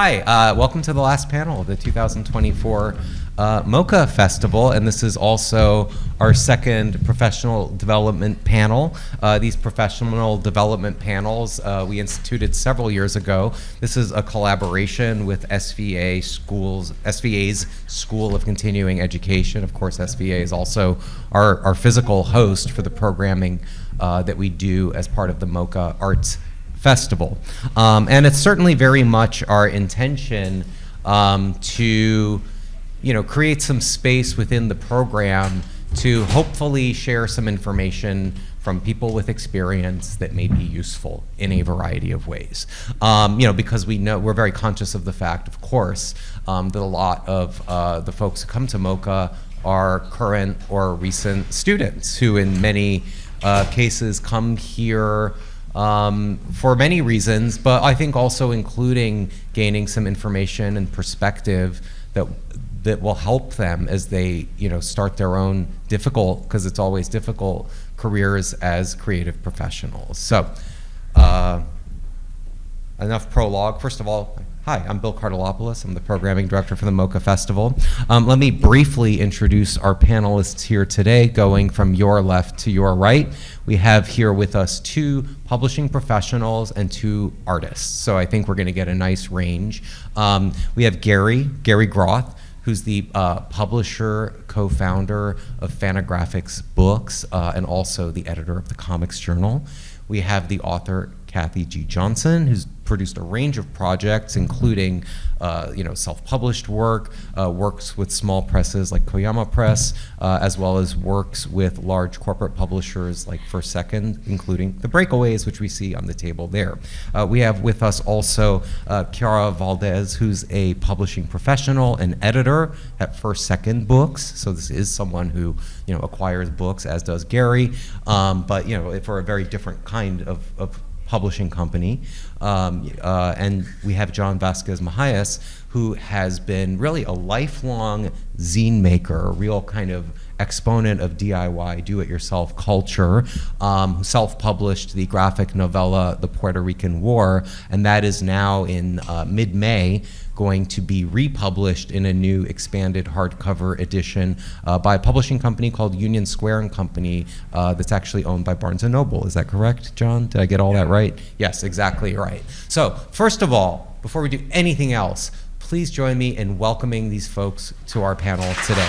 Hi, welcome to the last panel of the 2024 MoCA Festival, and this is also our second professional development panel. These professional development panels we instituted several years ago. This is a collaboration with SVA's School of Continuing Education. Of course, SVA is also our physical host for the programming that we do as part of the MoCA Arts Festival. And it's certainly very much our intention to create some space within the program to hopefully share some information from people with experience that may be useful in a variety of ways. Because we're very conscious of the fact, of course, that a lot of the folks who come to MoCA are current or recent students who in many cases come here for many reasons, but I think also including gaining some information and perspective that will help them as they start their own difficult, because it's always difficult, careers as creative professionals. So enough prologue. First of all, hi, I'm Bill Cardelopoulos. I'm the programming director for the MoCA Festival. Let me briefly introduce our panelists here today, going from your left to your right. We have here with us two publishing professionals and two artists. So I think we're going to get a nice range. We have Gary Groth, who's the publisher, co-founder of Fantagraphics Books, and also the editor of the Comics Journal. We have the author, Kathy G. Johnson, who's produced a range of projects, including self-published work, works with small presses like Koyama Press, as well as works with large corporate publishers like First Second, including The Breakaways, which we see on the table there. We have with us also Chiara Valdez, who's a publishing professional and editor at First Second Books. So this is someone who acquires books, as does Gary, but for a very different kind of publishing company. And we have John Vasquez Mahias, who has been really a lifelong zine maker, a real kind of exponent of DIY, do-it-yourself culture, who self-published the graphic novella, The Puerto Rican War, and that is now in mid-May going to be republished in a new expanded hardcover edition by a publishing company called Union Square and Company that's actually owned by Barnes & Noble. Is that correct, John? Did I get all that right? Yes, exactly right. So first of all, before we do anything else, please join me in welcoming these folks to our panel today.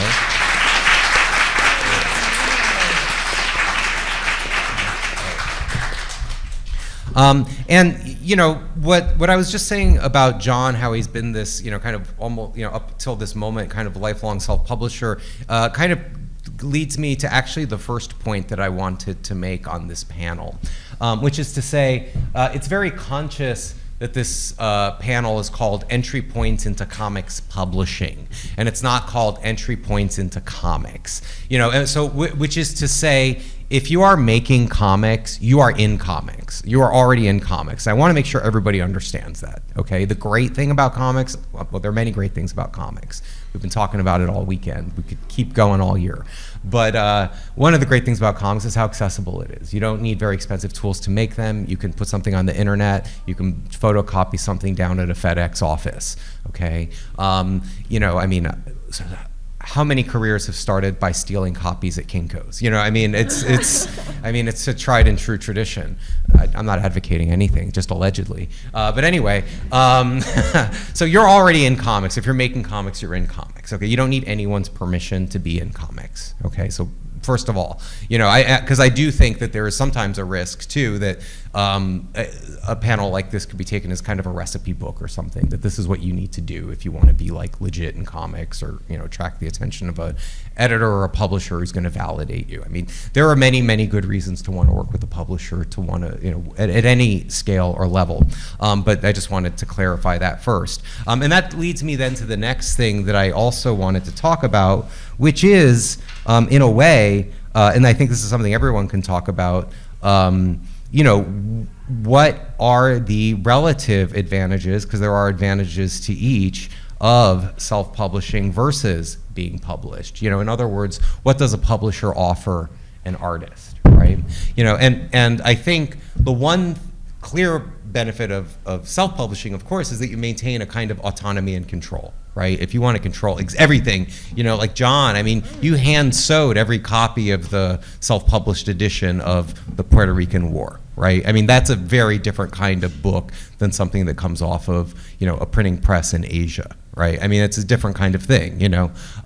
What I was just saying about John, how he's been this, kind of almost, up till this moment, kind of lifelong self-publisher, kind of leads me to actually the first point that I wanted to make on this panel, which is to say, it's very conscious that this panel is called Entry Points into Comics Publishing, and it's not called Entry Points into Comics. And so, which is to say, if you are making comics, you are in comics. You are already in comics. I want to make sure everybody understands that, okay? The great thing about comics, well, there are many great things about comics. We've been talking about it all weekend. We could keep going all year. But one of the great things about comics is how accessible it is. You don't need very expensive tools to make them. You can put something on the internet. You can photocopy something down at a FedEx office, okay? How many careers have started by stealing copies at Kinko's? It's a tried and true tradition. I'm not advocating anything, just allegedly. But anyway, so you're already in comics. If you're making comics, you're in comics. Okay, you don't need anyone's permission to be in comics. Okay, so first of all, because I do think that there is sometimes a risk too that a panel like this could be taken as kind of a recipe book or something, that this is what you need to do if you want to be like legit in comics or attract the attention of an editor or a publisher who's going to validate you. I mean, there are many, many good reasons to want to work with a publisher, to want to, at any scale or level. But I just wanted to clarify that first. And that leads me then to the next thing that I also wanted to talk about, which is, in a way, and I think this is something everyone can talk about, what are the relative advantages, because there are advantages to each, of self-publishing versus being published. In other words, what does a publisher offer an artist, right? And I think the one clear benefit of self-publishing, of course, is that you maintain a kind of autonomy and control, right? If you want to control everything, like John, I mean, you hand sewed every copy of the self-published edition of the Puerto Rican War, right? I mean, that's a very different kind of book than something that comes off of, a printing press in Asia, right? I mean, it's a different kind of thing,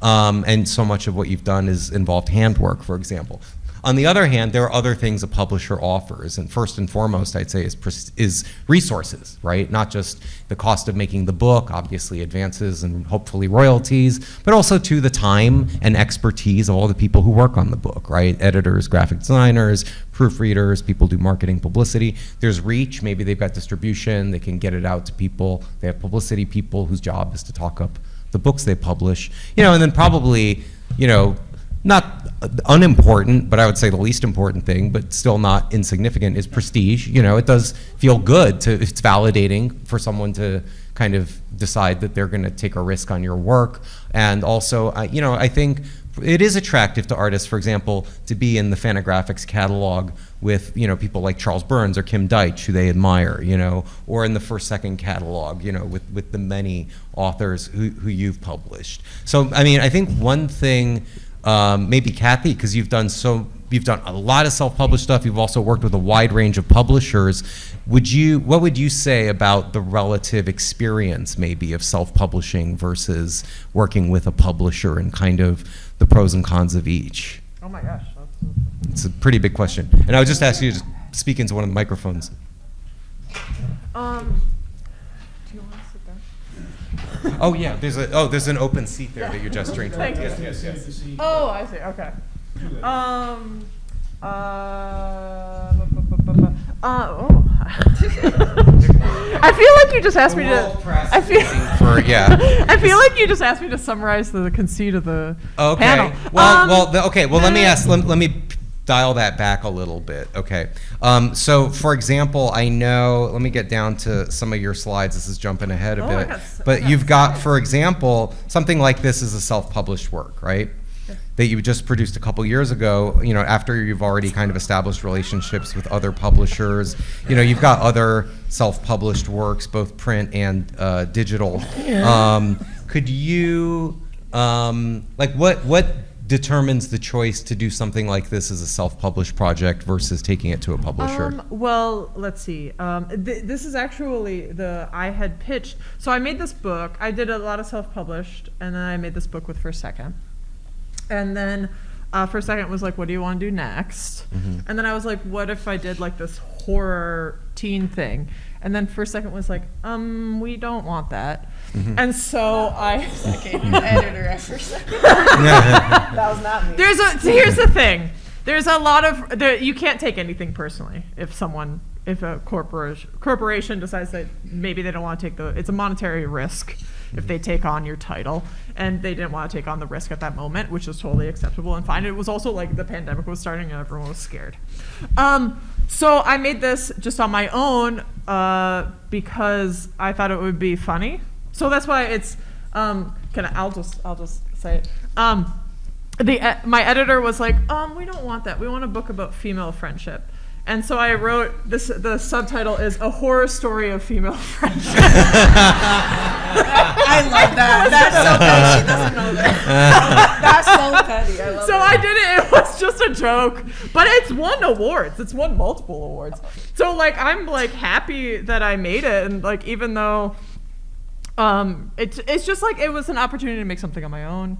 and so much of what you've done is involved handwork, for example. On the other hand, there are other things a publisher offers, and first and foremost, I'd say, is resources, right? Not just the cost of making the book, obviously advances and hopefully royalties, but also to the time and expertise of all the people who work on the book, right? Editors, graphic designers, proofreaders, people do marketing, publicity. There's reach, maybe they've got distribution, they can get it out to people. They have publicity people whose job is to talk up the books they publish, and then probably, not unimportant, but I would say the least important thing, but still not insignificant, is prestige. It does feel good it's validating for someone to kind of decide that they're going to take a risk on your work. And also, I think it is attractive to artists, for example, to be in the Fantagraphics catalog with, people like Charles Burns or Kim Deitch, who they admire, or in the First Second catalog, with the many authors who you've published. So, I mean, I think one thing, maybe Kathy, because you've done a lot of self-published stuff. You've also worked with a wide range of publishers. What would you say about the relative experience, maybe, of self-publishing versus working with a publisher, and kind of the pros and cons of each? Oh my gosh, it's a pretty big question. And I would just ask you to speak into one of the microphones. Do you want to sit down? Oh yeah, there's an open seat there that you're gesturing to. Thank you. Yes. Oh, I see. Okay. I feel like you just asked me to. I feel like you just asked me to summarize the conceit of the panel. Well, let me dial that back a little bit. Okay. So, for example, I know. Let me get down to some of your slides. This is jumping ahead a bit. But you've got, for example, something like this is a self-published work, right? That you just produced a couple years ago, after you've already kind of established relationships with other publishers. You've got other self-published works, both print and digital. Could you, what determines the choice to do something like this as a self-published project versus taking it to a publisher? Well, let's see. This is actually I had pitched. So I made this book. I did a lot of self-published, and then I made this book with First Second. And then First Second was like, what do you want to do next? Mm-hmm. And then I was like, what if I did like this horror teen thing? And then First Second was like, we don't want that. Mm-hmm. And so editor at First Second. That was not me. Here's the thing. There's a lot of, you can't take anything personally if a corporation decides that maybe they don't want to take it's a monetary risk if they take on your title, and they didn't want to take on the risk at that moment, which is totally acceptable and fine. It was also like the pandemic was starting and everyone was scared. So I made this just on my own because I thought it would be funny. So that's why it's I'll just say it. My editor was like, we don't want that. We want a book about female friendship. And so I wrote this. The subtitle is A Horror Story of Female Friendship. I love that. That's so petty. She doesn't know that. That's so petty. I love so I did it. It was just a joke, but it's won awards. It's won multiple awards. So like I'm like happy that I made it, and like even though it's just like it was an opportunity to make something on my own,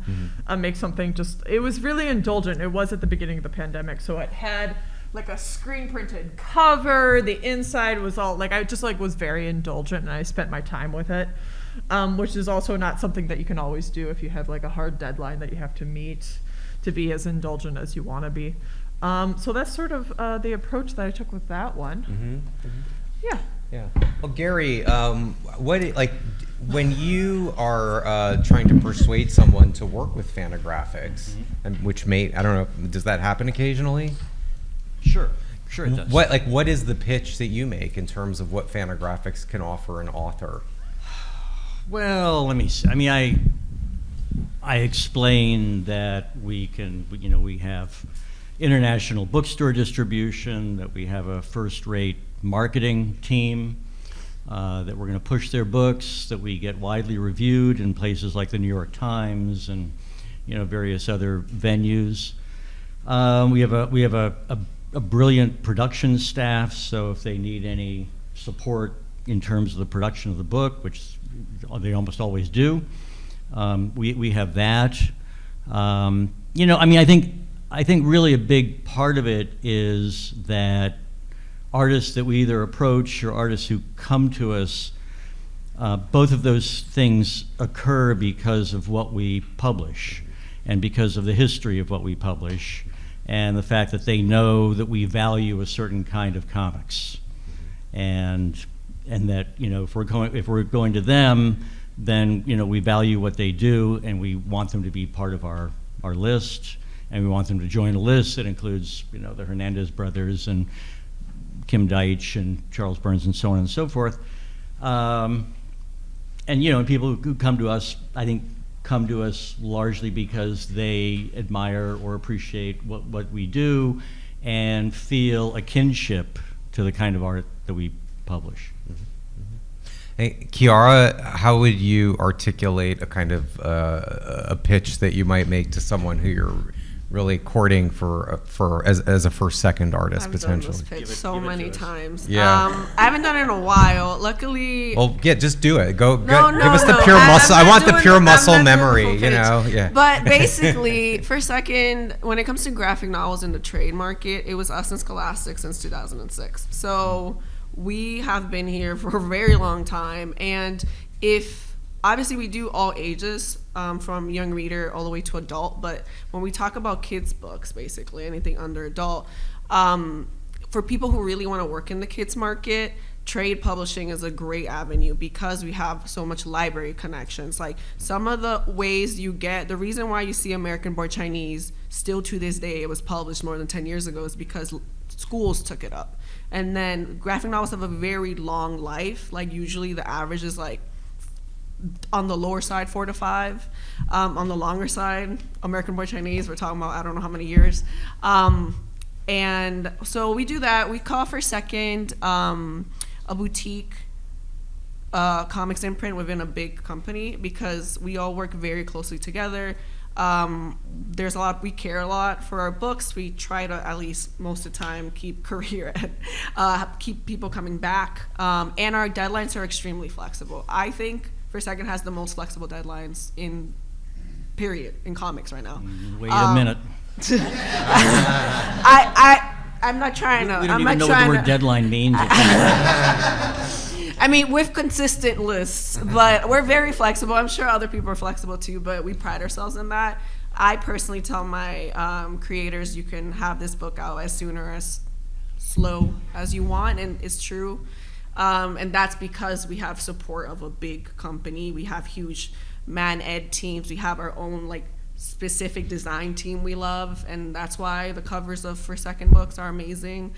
make something it was really indulgent. It was at the beginning of the pandemic, so it had like a screen printed cover. The inside was all like, I just like was very indulgent, and I spent my time with it, which is also not something that you can always do if you have like a hard deadline that you have to meet to be as indulgent as you want to be. So that's sort of the approach that I took with that one. Yeah. Well, Gary, when you are trying to persuade someone to work with Fantagraphics, and which I don't know, does that happen occasionally? Sure it does. What is the pitch that you make in terms of what Fantagraphics can offer an author? Well, let me see. I mean, I explain that we have international bookstore distribution, that we have a first-rate marketing team, that we're going to push their books, that we get widely reviewed in places like the New York Times and various other venues. We have a brilliant production staff, so if they need any support in terms of the production of the book, which they almost always do, we have that. I think really a big part of it is that artists that we either approach or artists who come to us, both of those things occur because of what we publish and because of the history of what we publish and the fact that they know that we value a certain kind of comics. And that, if we're going to them, then, we value what they do and we want them to be part of our list, and we want them to join a list that includes, the Hernandez brothers and Kim Deitch and Charles Burns and so on and so forth. And people who come to us, I think, come to us largely because they admire or appreciate what we do and feel a kinship to the kind of art that we publish. Hey, Kiara, how would you articulate a kind of a pitch that you might make to someone who you're really courting for as a first second artist potentially? I've done this pitch so many times. Yeah. I haven't done it in a while. Luckily. Well, yeah, just do it. Give us the no. pure muscle. I want the pure muscle I'm not doing memory. full pitch. Yeah. But basically, for second, when it comes to graphic novels in the trade market, it was us and Scholastic since 2006. So we have been here for a very long time, and obviously we do all ages, from young reader all the way to adult, but when we talk about kids books, basically anything under adult, for people who really want to work in the kids market, trade publishing is a great avenue because we have so much library connections. Like some of the ways the reason why you see American Born Chinese still to this day, it was published more than 10 years ago, is because schools took it up. And then graphic novels have a very long life. Like usually the average is like on the lower side 4 to 5. On the longer side, American Born Chinese, we're talking about I don't know how many years. And so we do that. We call for second a boutique comics imprint within a big company because we all work very closely together. We care a lot for our books. We try to, at least most of the time, keep keep people coming back. And our deadlines are extremely flexible. I think For Second has the most flexible deadlines in comics right now. Wait a minute. I'm not trying to. We don't even know what the word deadline means. I mean, with consistent lists, but we're very flexible. I'm sure other people are flexible too, but we pride ourselves in that. I personally tell my creators, you can have this book out as soon or as slow as you want, and it's true. And that's because we have support of a big company. We have huge man-ed teams. We have our own specific design team we love, and that's why the covers of For Second books are amazing.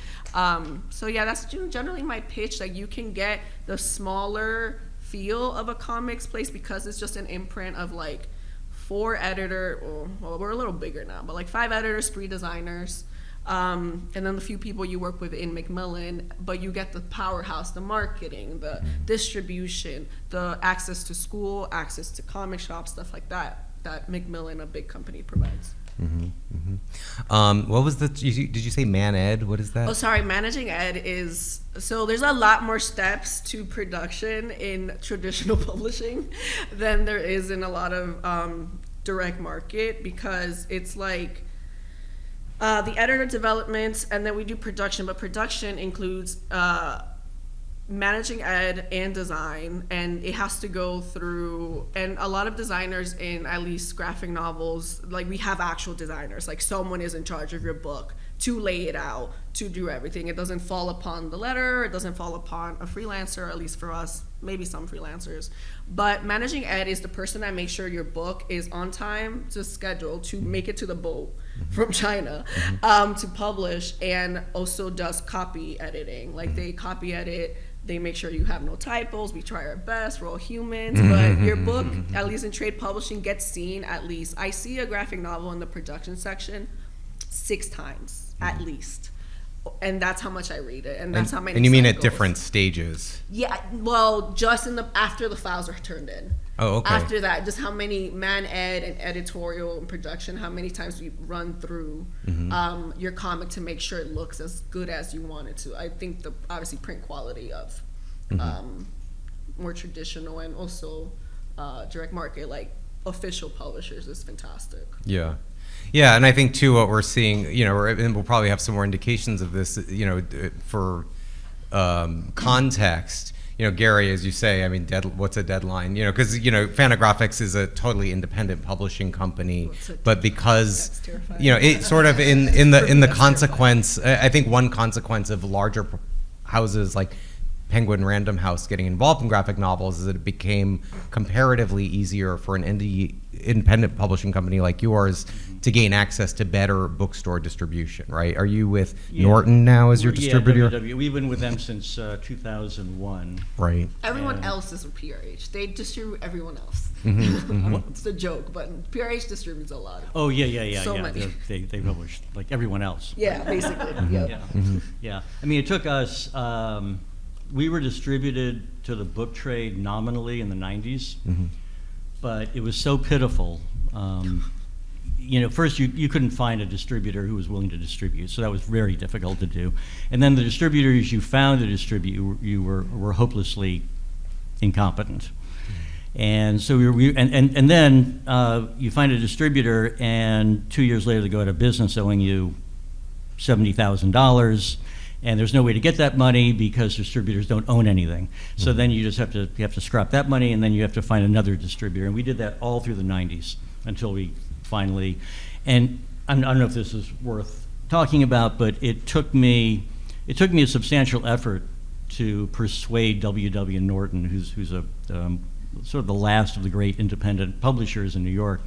So yeah, that's generally my pitch. You can get the smaller feel of a comics place because it's just an imprint of 4 editors. Well, we're a little bigger now, but 5 editors, 3 designers, and then the few people you work with in Macmillan. But you get the powerhouse, the marketing, the distribution, the access to school, access to comic shops, stuff like that Macmillan, a big company, provides. What was did you say man-ed? What is that? Oh, sorry, managing ed is, so there's a lot more steps to production in traditional publishing than there is in a lot of direct market, because it's the editor development, and then we do production, but production includes managing ed and design, and it has to go through, and a lot of designers in at least graphic novels, we have actual designers, someone is in charge of your book to lay it out, to do everything. It doesn't fall upon the letter, it doesn't fall upon a freelancer, at least for us, maybe some freelancers. But managing ed is the person that makes sure your book is on time to schedule to make it to the boat from China to publish, and also does copy editing. They copy edit, they make sure you have no typos. We try our best, we're all humans, but your book, at least in trade publishing, gets seen at least. I see a graphic novel in the production section 6 times, at least. and that's how much I read it, and that's how many. And you mean at cycles. different stages? Yeah, well, just after the files are turned in. Oh, okay. After that, just how many man ed and editorial and production, how many times we run through your comic to make sure it looks as good as you want it to. I think the obviously print quality of more traditional and also direct market, like official publishers, is fantastic. Yeah. Yeah, and I think too what we're seeing, and we'll probably have some more indications of this, for context. Gary, as you say, I mean, what's a deadline? Because Fantagraphics is a totally independent publishing company, but because That's terrifying. it sort of in the consequence, I think one consequence of larger houses like Penguin Random House getting involved in graphic novels is that it became comparatively easier for an independent publishing company like yours to gain access to better bookstore distribution, right? Are you with Norton now as your distributor? Yeah, WW. We've been with them since 2001. Right. Everyone else is with PRH. They distribute everyone else. Mm-hmm, It's a joke, but PRH distributes a lot. Oh, yeah. So many. They published like everyone else. Yeah, basically. Yep. Yeah. Yeah. I mean, it took us, we were distributed to the book trade nominally in the 90s, but it was so pitiful. First you couldn't find a distributor who was willing to distribute, so that was very difficult to do. And then the distributors you found to distribute, you were hopelessly incompetent. And so and then you find a distributor, and 2 years later they go out of business owing you $70,000. And there's no way to get that money because distributors don't own anything. So then you just have to scrap that money, and then you have to find another distributor. And we did that all through the 90s until we finally, and I don't know if this is worth talking about, but it took me a substantial effort to persuade WW Norton, who's a sort of the last of the great independent publishers in New York,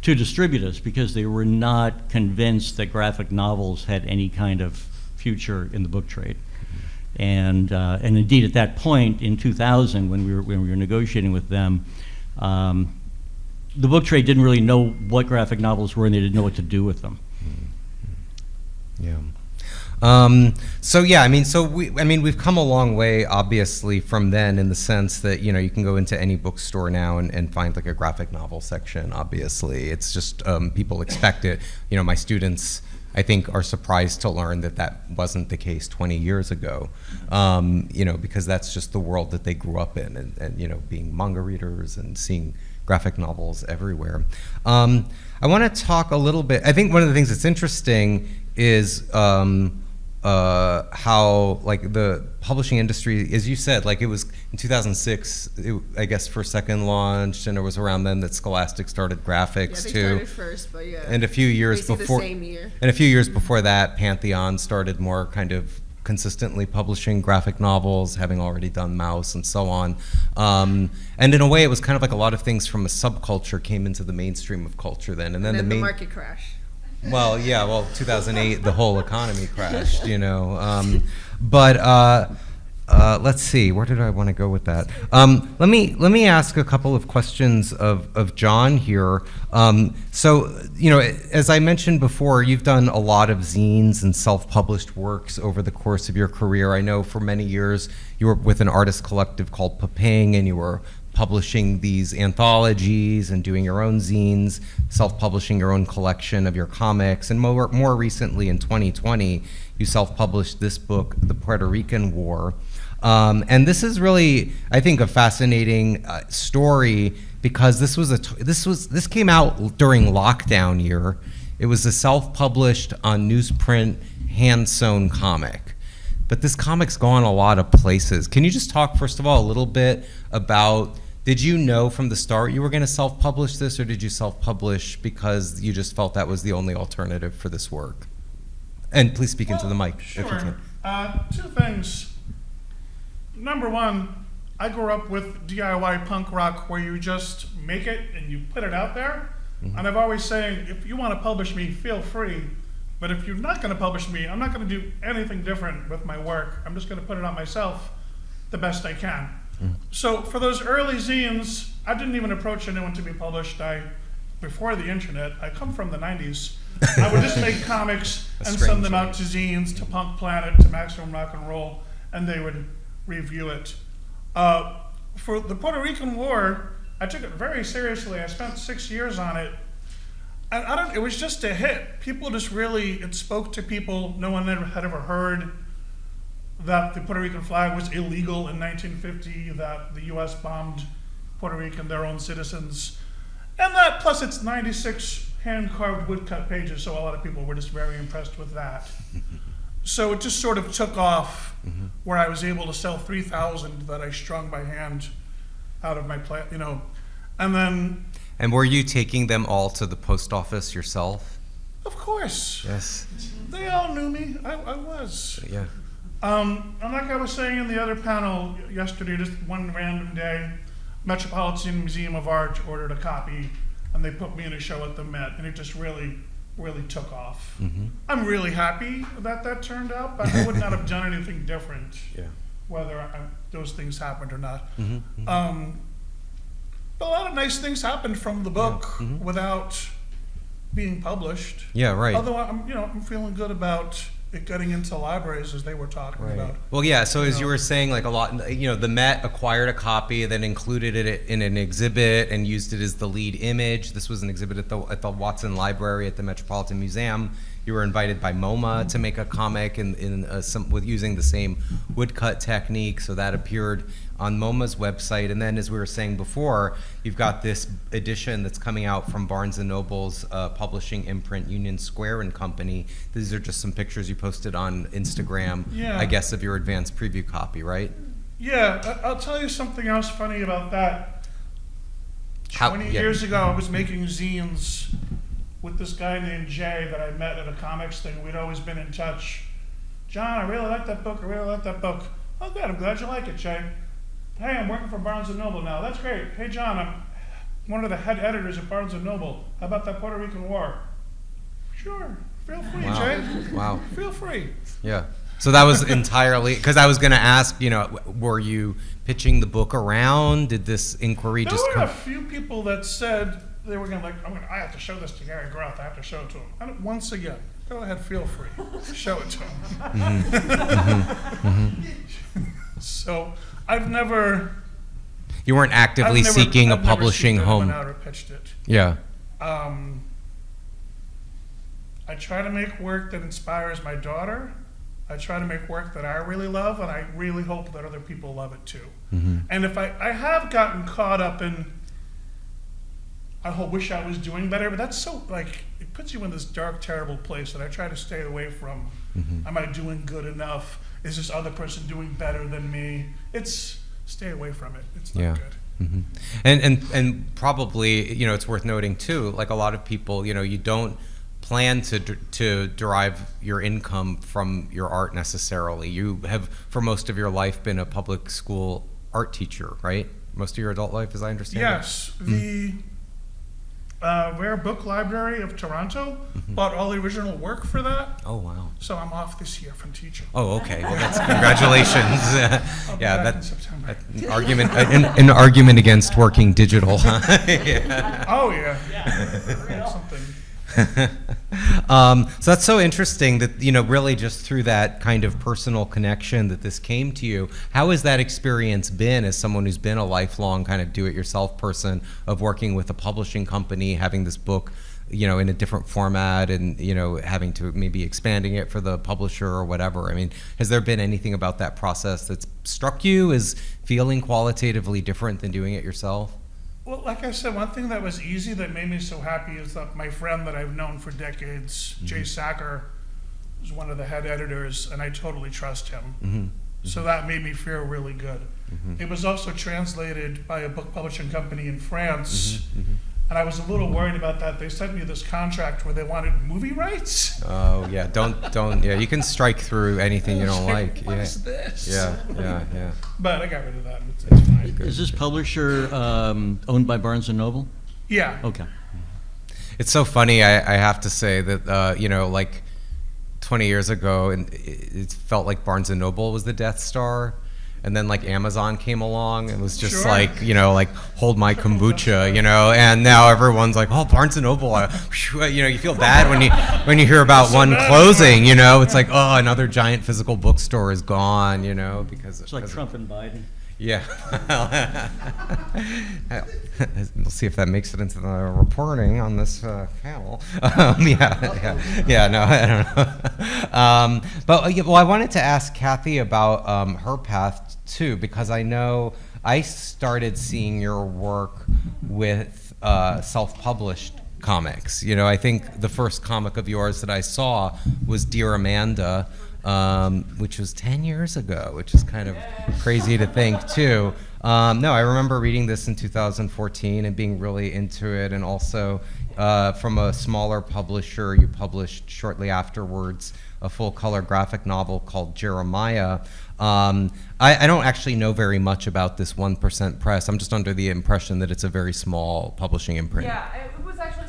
to distribute us, because they were not convinced that graphic novels had any kind of future in the book trade. And indeed, at that point in 2000, when we were negotiating with them, the book trade didn't really know what graphic novels were, and they didn't know what to do with them. Yeah. We've come a long way, obviously, from then, in the sense that you can go into any bookstore now and find like a graphic novel section. Obviously, it's just people expect it. My students, I think, are surprised to learn that wasn't the case 20 years ago, because that's just the world that they grew up in, and being manga readers and seeing graphic novels everywhere. I want to talk a little bit. I think one of the things that's interesting is how like the publishing industry, as you said, like it was in 2006, I guess, first second launched, and it was around then that Scholastic started graphics Yeah, they too. started first, but yeah. And a few years Basically before, the same year. and a few years before that, Pantheon started more kind of consistently publishing graphic novels, having already done Mouse and so on. And in a way, it was kind of like a lot of things from a subculture came into the mainstream of culture then, and then the market crashed. Well, yeah, 2008, the whole economy crashed, Let's see, where did I want to go with that? Let me ask a couple of questions of John here. As I mentioned before, you've done a lot of zines and self-published works over the course of your career. I know for many years you were with an artist collective called Paping, and you were publishing these anthologies and doing your own zines, self-publishing your own collection of your comics, and more recently in 2020, you self-published this book, The Puerto Rican War. And this is really, I think, a fascinating story, because this came out during lockdown year. It was a self-published on newsprint, hand-sewn comic. But this comic's gone a lot of places. Can you just talk, first of all, a little bit about, did you know from the start you were going to self-publish this, or did you self-publish because you just felt that was the only alternative for this work? And please speak into the mic. Sure. If you can. Two things. Number one, I grew up with DIY punk rock, where you just make it and you put it out there. Mm-hmm. And I've always saying, if you want to publish me, feel free. But if you're not going to publish me, I'm not going to do anything different with my work. I'm just going to put it on myself the best I can. Mm-hmm. So for those early zines, I didn't even approach anyone to be published. I before the internet, I come from the 90s, I would just make comics A and strange send them out to zines, to Punk Planet, to Maximum Rock and Roll, and they would review it. For the Puerto Rican War, I took it very seriously. I spent 6 years on it. And it was just a hit. People just really, it spoke to people. No one had ever heard that the Puerto Rican flag was illegal in 1950, that the US bombed Puerto Rican, their own citizens. And that, plus it's 96 hand-carved woodcut pages, so a lot of people were just very impressed with that. So it just sort of took off, where I was able to sell 3,000 that I strung by hand out of my plant, and then, And were you taking them all to the post office yourself? of course, Yes. they all knew me. I was. Yeah. And like I was saying in the other panel yesterday, just one random day, Metropolitan Museum of Art ordered a copy, and they put me in a show at the Met, and it just really, really took off. I'm really happy that turned out, but I would not have done anything different, Yeah. whether those things happened or not. But a lot of nice things happened from the book without being published. Yeah, right. Although I'm feeling good about it getting into libraries, as they were talking about. Well, yeah, so as you know. were saying, like a lot, the Met acquired a copy, then included it in an exhibit and used it as the lead image. This was an exhibit at the Watson Library at the Metropolitan Museum. You were invited by MoMA to make a comic with using the same woodcut technique, so that appeared on MoMA's website. And then, as we were saying before, you've got this edition that's coming out from Barnes & Noble's publishing imprint, Union Square and Company. These are just some pictures you posted on Instagram, Yeah. I guess, of your advanced preview copy, right? Yeah, I'll tell you something else funny about that. 20 yeah. years ago, I was making zines with this guy named Jay that I met at a comics thing. We'd always been in touch. John, I really like that book. I really like that book. Oh, good. I'm glad you like it, Jay. Hey, I'm working for Barnes & Noble now. That's great. Hey, John, I'm one of the head editors at Barnes & Noble. How about that Puerto Rican War? Sure. Feel free, Wow. Jay. Wow. Feel free. Yeah. So that was entirely, because I was going to ask, were you pitching the book around? Did this inquiry There just were a come? few people that said they were I have to show this to Gary Groth. I have to show it to him. And once again, go ahead, feel free. Show it to him. So I've never. You weren't actively I've never- seeking a I've never publishing seeked anyone home. out or pitched it. Yeah. I try to make work that inspires my daughter. I try to make work that I really love, and I really hope that other people love it too. And if I have gotten caught up in, I wish I was doing better, but that's so, it puts you in this dark, terrible place that I try to stay away from. Am I doing good enough? Is this other person doing better than me? Stay away from it. It's not Yeah. good. And probably, it's worth noting too, like a lot of people, you don't plan to derive your income from your art necessarily. You have, for most of your life, been a public school art teacher, right? Most of your adult life, as I understand it? Yes, the Rare Book Library of Toronto bought all the original work for that, Oh, wow. so I'm off this year from teaching. Oh, okay. Well, that's congratulations. I'll be Yeah, back in that September. an argument against working digital, huh? Yeah. Oh, yeah. Something. So that's so interesting that, really just through that kind of personal connection that this came to you. How has that experience been as someone who's been a lifelong kind of do-it-yourself person of working with a publishing company, having this book, in a different format and, having to maybe expanding it for the publisher or whatever? I mean, has there been anything about that process that's struck you as feeling qualitatively different than doing it yourself? Well, like I said, one thing that was easy that made me so happy is that my friend that I've known for decades, Jay Sacker, is one of the head editors, and I totally trust him. So that made me feel really good. It was also translated by a book publishing company in France, and I was a little worried about that. They sent me this contract where they wanted movie rights. Oh, yeah. Don't. Yeah, you can strike through anything you don't like. What Yeah. is this? Yeah. But I got rid of that. It's fine. Is this publisher owned by Barnes & Noble? Yeah. Okay. It's so funny. I have to say that like 20 years ago, and it felt like Barnes & Noble was the Death Star, and then like Amazon came along and was just Sure. like, you know, like hold my kombucha, you know, and now everyone's like, oh, Barnes and Noble, you know, you feel bad when you hear about one bad closing, you know, it's like, oh, another giant physical bookstore is gone, you know, because It's like Trump and Biden. Yeah. We'll see if that makes it into the reporting on this panel. Yeah, no, I don't know. Well, I wanted to ask Kathy about her path too, because I know I started seeing your work with self-published comics. You know, I think the first comic of yours that I saw was Dear Amanda, which was 10 years ago, which is kind of crazy to think too. No, I remember reading this in 2014 and being really into it, and also from a smaller publisher, you published shortly afterwards a full-color graphic novel called Jeremiah. I don't actually know very much about this 1% Press. I'm just under the impression that it's a very small publishing imprint. Yeah, it was actually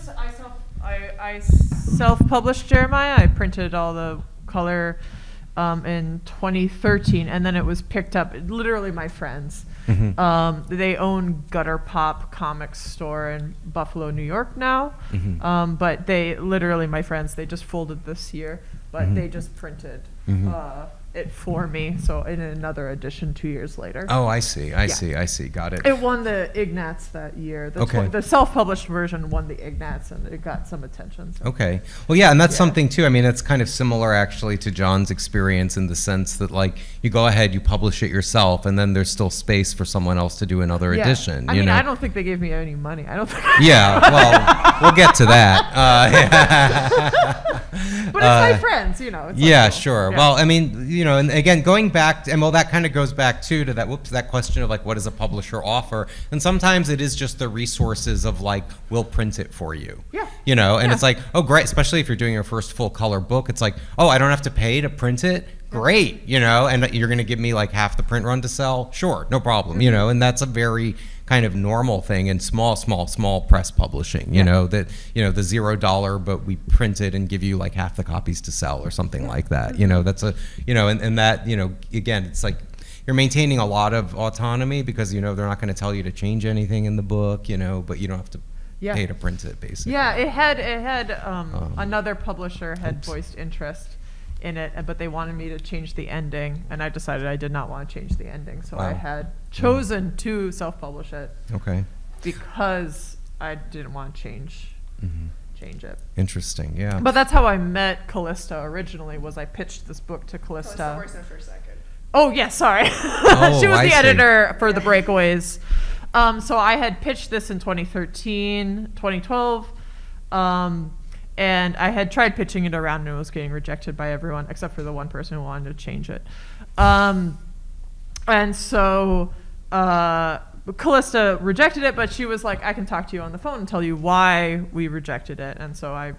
I self-published Jeremiah. I printed all the color in 2013, and then it was picked up. Literally, my friends. They own Gutter Pop Comics store in Buffalo, New York now. But they literally, my friends, they just folded this year, but they just printed it for me. So in another edition 2 years later. Oh, I see. I see. Got it. It won the Ignatz that year. Okay. The self-published version won the Ignatz, and it got some attention. So. Okay. Well, yeah, and that's Yeah. something too. I mean, it's kind of similar actually to John's experience in the sense that like you go ahead, you publish it yourself, and then there's still space for someone else to do another Yeah. edition. I you mean, know? I don't think they gave me any money. I don't think. Yeah. Well, we'll get to that. But it's my friends, you know. It's like, Yeah, oh, sure. yeah. Well, I mean, you know, and again, going back, and well, that kind of goes back too to that question of like, what does a publisher offer? And sometimes it is just the resources of like, we'll print it for you. Yeah. You know, and Yeah. it's like, oh, great, especially if you're doing your first full color book. It's like, oh, I don't have to pay to print it. Great, you know, and you're going to give me like half the print run to sell. Sure, no problem. You know, and that's a very kind of normal thing in small press publishing, you know, that, you know, the $0, but we print it and give you like half the copies to sell or something like that. You know, that's a, you know, and that, you know, again, it's like you're maintaining a lot of autonomy because, you know, they're not going to tell you to change anything in the book, you know, but you don't have to pay to print it basically. Yeah, it had another publisher had voiced interest in it, but they wanted me to change the ending, and I decided I did not want to change the ending, so I Wow. had chosen to self-publish it Okay. because I didn't want to change it. Interesting. Yeah. But that's how I met Callista originally. Was I pitched this book to Callista? for a second. Oh, yeah, sorry. Oh, She was I the see. editor for The Breakaways. So I had pitched this in 2013, 2012. And I had tried pitching it around and it was getting rejected by everyone except for the one person who wanted to change it. And so Callista rejected it, but she was like, I can talk to you on the phone and tell you why we rejected it. And so I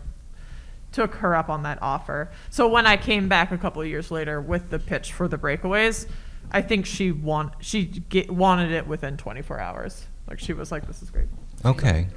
took her up on that offer. So when I came back a couple of years later with the pitch for The Breakaways, I think she wanted it within 24 hours. Like she was like, this is great. Okay.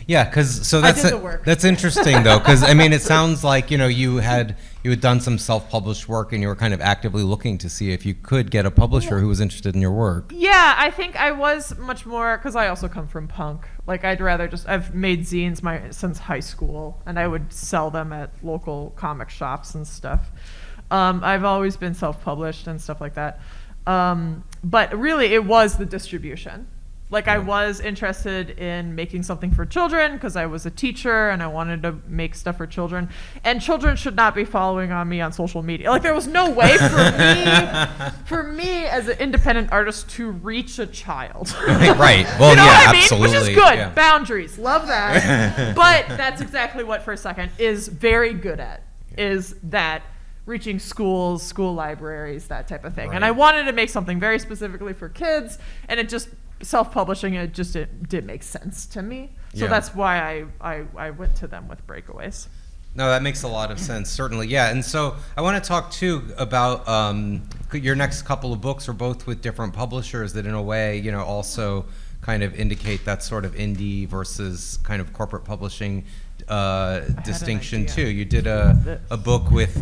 Yeah, because I did the work. that's interesting though, because I mean, it sounds like, you know, you had done some self-published work and you were kind of actively looking to see if you could get a publisher who was interested in your work. Yeah, I think I was much more, because I also come from punk. Like I'd rather I've made zines since high school, and I would sell them at local comic shops and stuff. I've always been self-published and stuff like that. But really, it was the distribution. Like I was interested in making something for children because I was a teacher and I wanted to make stuff for children. And children should not be following on me on social media. Like there was no way for me as an independent artist to reach a child. Right. Well, You know yeah, what I mean? absolutely. Which is good. Yeah. Boundaries. Love that. But that's exactly what First Second is very good at, is that reaching schools, school libraries, that type of thing. And I Right. wanted to make something very specifically for kids, and it just self-publishing it did make sense to me. So Yeah. that's why I went to them with Breakaways. No, that makes a lot of sense, certainly. Yeah, and so I want to talk too about your next couple of books are both with different publishers that in a way, you know, also kind of indicate that sort of indie versus kind of corporate publishing an distinction idea. too. You did a book with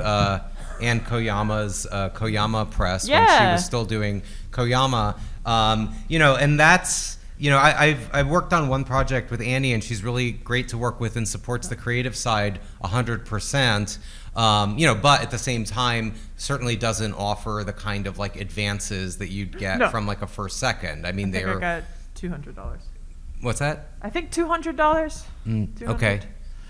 Anne Koyama's Koyama Press when she Yeah. was still doing Koyama. You know, and that's, you know, I've worked on one project with Annie, and she's really great to work with and supports the creative side 100%. You know, but at the same time, certainly doesn't offer the kind of like advances that you'd get No. from like a First Second. I mean, I think I they're got $200. what's that? I think $200. Okay,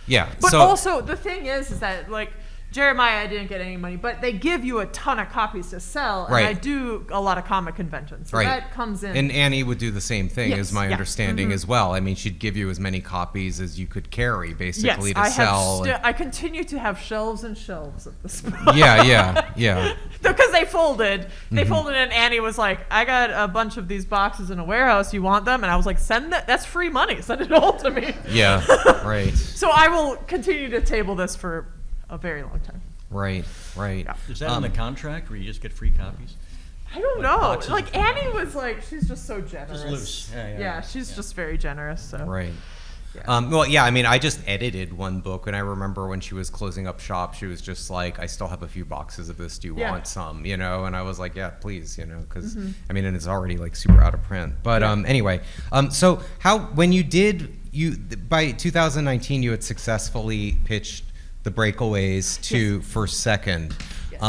yeah. But so also, the thing is that, like, Jeremiah, I didn't get any money, but they give you a ton of copies to sell, and Right. I do a lot of comic conventions, so right, that comes in. and Annie would do the same thing, Yes, is my yeah. understanding as well. I mean, she'd give you as many copies as you could carry, basically, to I sell. have I continue to have shelves and shelves of this book. yeah. Because they folded. They folded, and Annie was like, I got a bunch of these boxes in a warehouse. You want them? And I was like, send that. That's free money. Send it all to me. Yeah, right, So I will continue to table this for a very long time. right. Yeah. Is that in the contract where you just get free copies? I don't Like know. boxes Like, of- Annie was like, she's just so generous. loose. Yeah, she's yeah. just very generous. So. Right. Yeah. Well, yeah, I mean, I just edited one book, and I remember when she was closing up shop, she was just like, I still have a few boxes of this. Do you Yeah. want some? You know? And I was like, yeah, please, you know, because, I mean, and it's already like super out of print. But anyway, so when you by 2019, you had successfully pitched The Breakaways to First Second. Yes.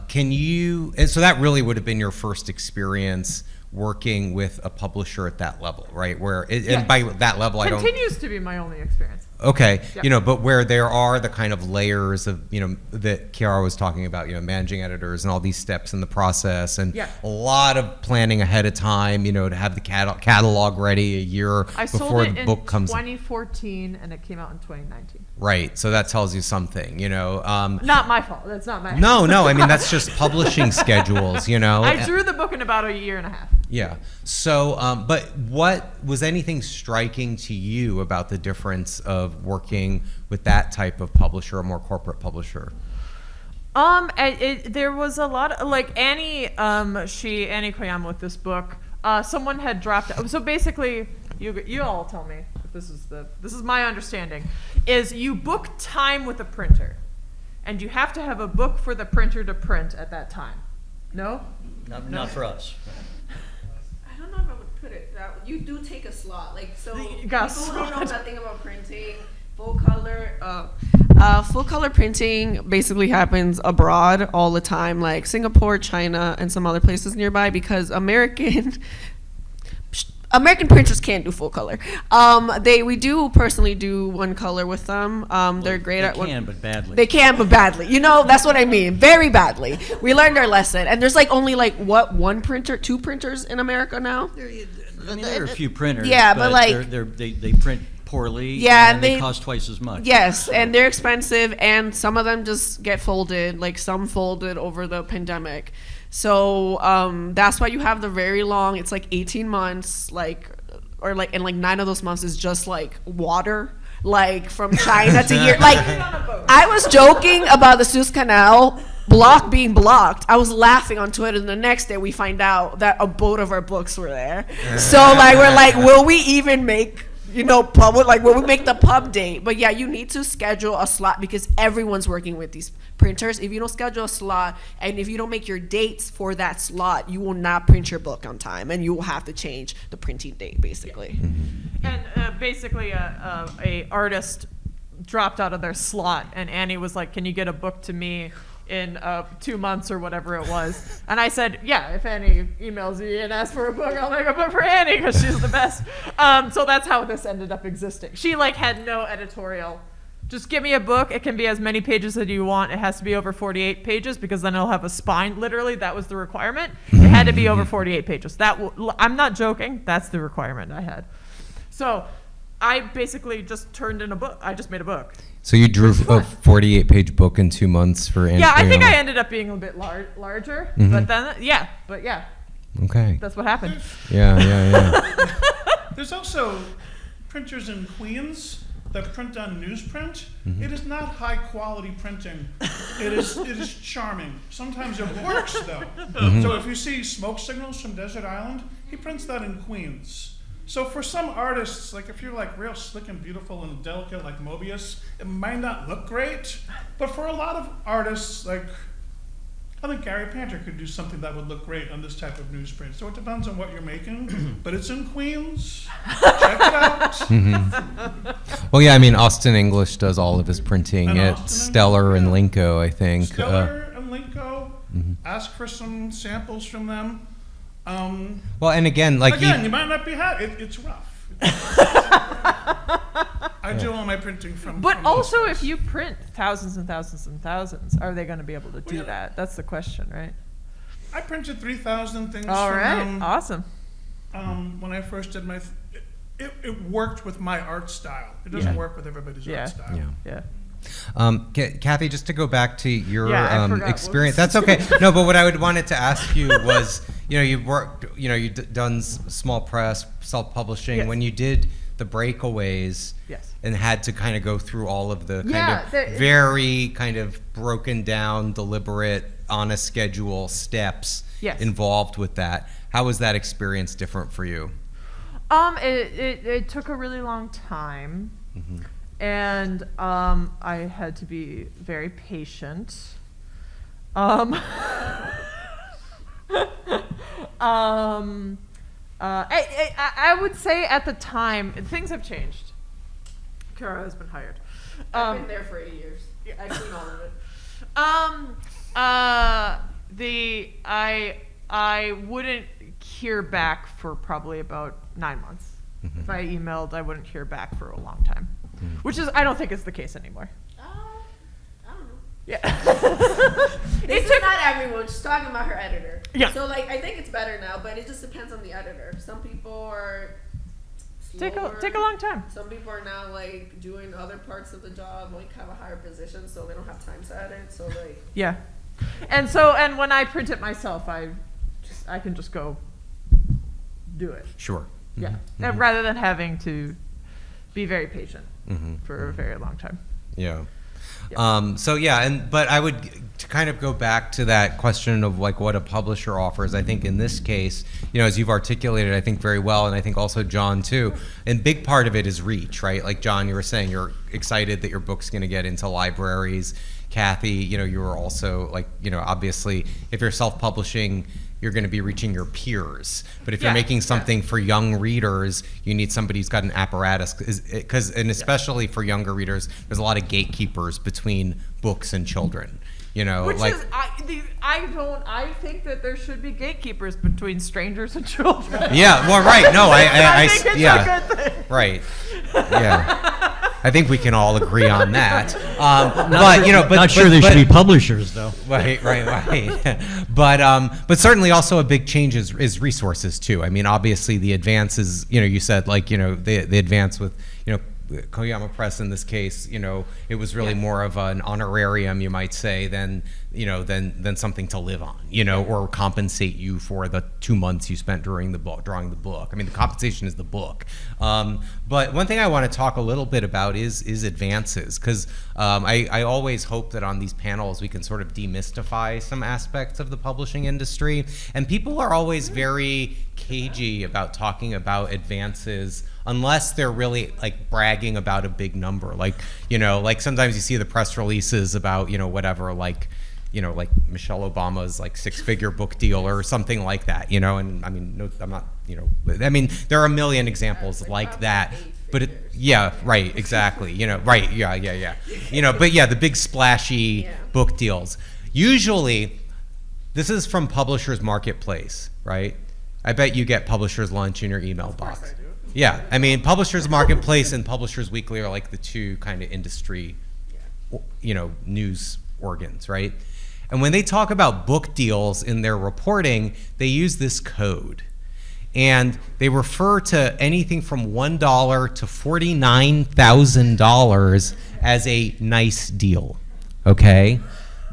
Can you, and so that really would have been your first experience working with a publisher at that level, right? Where, and by that level, I don't. Continues to be my only experience. Okay, Yeah. you know, but where there are the kind of layers of, you know, that Kiara was talking about, you know, managing editors and all these steps in the process, and Yeah. a lot of planning ahead of time, you know, to have the catalog ready a year I before sold it the in book comes. 2014, and it came out in 2019. Right, so that tells you something, you know. Not my fault. That's not my. No, I mean, that's just publishing schedules, you know. I drew the book in about a year and a half. Yeah. So, but what was anything striking to you about the difference of working with that type of publisher, a more corporate publisher? There was a lot of, like, Annie Koyama with this book. Someone had dropped. So basically, you all tell me if this is my understanding, is you book time with a printer, and you have to have a book for the printer to print at that time. No. Not for us. I don't know if I would put it that way. You do take a slot, like, so You people got a who don't know slot. nothing about printing. Full color printing basically happens abroad all the time, like Singapore, China, and some other places nearby, because American printers can't do full color. We do personally do one color with them. They're great at They can, but badly. They can, but badly. You know, that's what I mean. Very badly. We learned our lesson. And there's like only like two printers in America now? I mean, there are a few printers. Yeah, but like- they print poorly. Yeah, and they they- cost twice as much. Yes, and they're expensive, and some of them just get folded, like some folded over the pandemic. So that's why you have the very long, it's like 18 months, and 9 of those months is just like water, like from China to here. Like, I was joking about the Suez Canal being blocked. I was laughing on Twitter, and the next day we find out that a boat of our books were there. So like, we're like, will we even make, public, like, will we make the pub date? But yeah, you need to schedule a slot because everyone's working with these printers. If you don't schedule a slot and if you don't make your dates for that slot, you will not print your book on time, and you will have to change the printing date, basically. And basically, a artist dropped out of their slot, and Annie was like, "Can you get a book to me in 2 months or whatever it was?" And I said, "Yeah, if Annie emails me and asks for a book, I'll make a book for Annie because she's the best." So that's how this ended up existing. She had no editorial. Just give me a book. It can be as many pages as you want. It has to be over 48 pages because then it'll have a spine. Literally, that was the requirement. It had to be over 48 pages. I'm not joking. That's the requirement I had. So I basically just turned in a book. I just made a book. So you drew a 48-page book in 2 months for Annie. Yeah, I think Koyama. I ended up being a bit larger. But then, yeah. Okay. That's what happened. Yeah. There's also printers in Queens that print on newsprint. It is not high quality printing. It is charming. Sometimes it works though. So if you see Smoke Signals from Desert Island, he prints that in Queens. So for some artists, like if you're like real slick and beautiful and delicate like Mobius, it might not look great. But for a lot of artists, like I think Gary Panter could do something that would look great on this type of newsprint. So it depends on what you're making, but it's in Queens. Check it out. Well, yeah, I mean, Austin English does all of his printing And at Austin Stellar and English, Linko, I think. Stellar and Linko. Ask for some samples from them. Well, and again, like Again, you might not be happy. It's rough. I do all my printing from. But from also, this if you print thousands and thousands and thousands, are they going to be able to do yeah. that? That's the question, right? I printed 3,000 things All from right, them. awesome. When I first did my, it worked with my art style. It doesn't Yeah. work with everybody's Yeah. art style. Yeah. Yeah. Kathy, just to go back to your Yeah, I forgot. experience, that's okay. No, but what I wanted to ask you was, you've worked, you've done small press, self-publishing. Yes. When you did the breakaways, Yes. and had to kind of go through all of the kind Yeah, of very kind of broken down, deliberate, on a schedule steps Yes. involved with that. How was that experience different for you? It took a really long time, and I had to be very patient. I would say at the time things have changed. Kara has been hired. I've been there for 8 years. I've seen all of it. I wouldn't hear back for probably about 9 months. If I emailed, I wouldn't hear back for a long time, which is I don't think is the case anymore. I don't know. Yeah. This is not everyone. She's talking about her editor. Yeah. So like, I think it's better now, but it just depends on the editor. Some people are Take slower. a long time. Some people are now like doing other parts of the job, like have a higher position, so they don't have time to edit. So like, Yeah. And when I print it myself, I can just go do it. Sure. Yeah. And rather than having to be very patient Mhm. for a very long time. Yeah. Yeah. So yeah, but I would to kind of go back to that question of like what a publisher offers. I think in this case, as you've articulated, I think very well, and I think also John too. And big part of it is reach, right? Like John, you were saying you're excited that your book's going to get into libraries. Kathy, you were also like, obviously, if you're self-publishing, you're going to be reaching your peers. But if you're Yeah, making something for young readers, you need somebody who's got an apparatus. And especially for younger readers, there's a lot of gatekeepers between books and children. Which like, is, I think that there should be gatekeepers between strangers and children. yeah, well, right. No, I think it's yeah, a good thing. right. Yeah. I think we can all agree on that. But Not sure they should be publishers, though. Right. But certainly also a big change is resources too. I mean, obviously the advances, you said like, the advance with, Koyama Press in this case, it was really more of an honorarium, you might say, than something to live on, or compensate you for the 2 months you spent drawing the book. I mean, the compensation is the book. But one thing I want to talk a little bit about is advances, because I always hope that on these panels we can sort of demystify some aspects of the publishing industry. And people are always very cagey about talking about advances unless they're really like bragging about a big number. Like sometimes you see the press releases about, whatever, like Michelle Obama's like 6-figure book deal or something like that, and I mean, no, I'm not, I mean, there are a million examples like that, but yeah, right, exactly, right, yeah. But yeah, the big splashy book deals. Usually, this is from Publishers Marketplace, right? I bet you get Publishers Lunch in your email box. I do. Yeah, I mean, Publishers Marketplace and Publishers Weekly are like the two kind of industry, news organs, right? And when they talk about book deals in their reporting, they use this code. And they refer to anything from $1 to $49,000 as a nice deal, okay?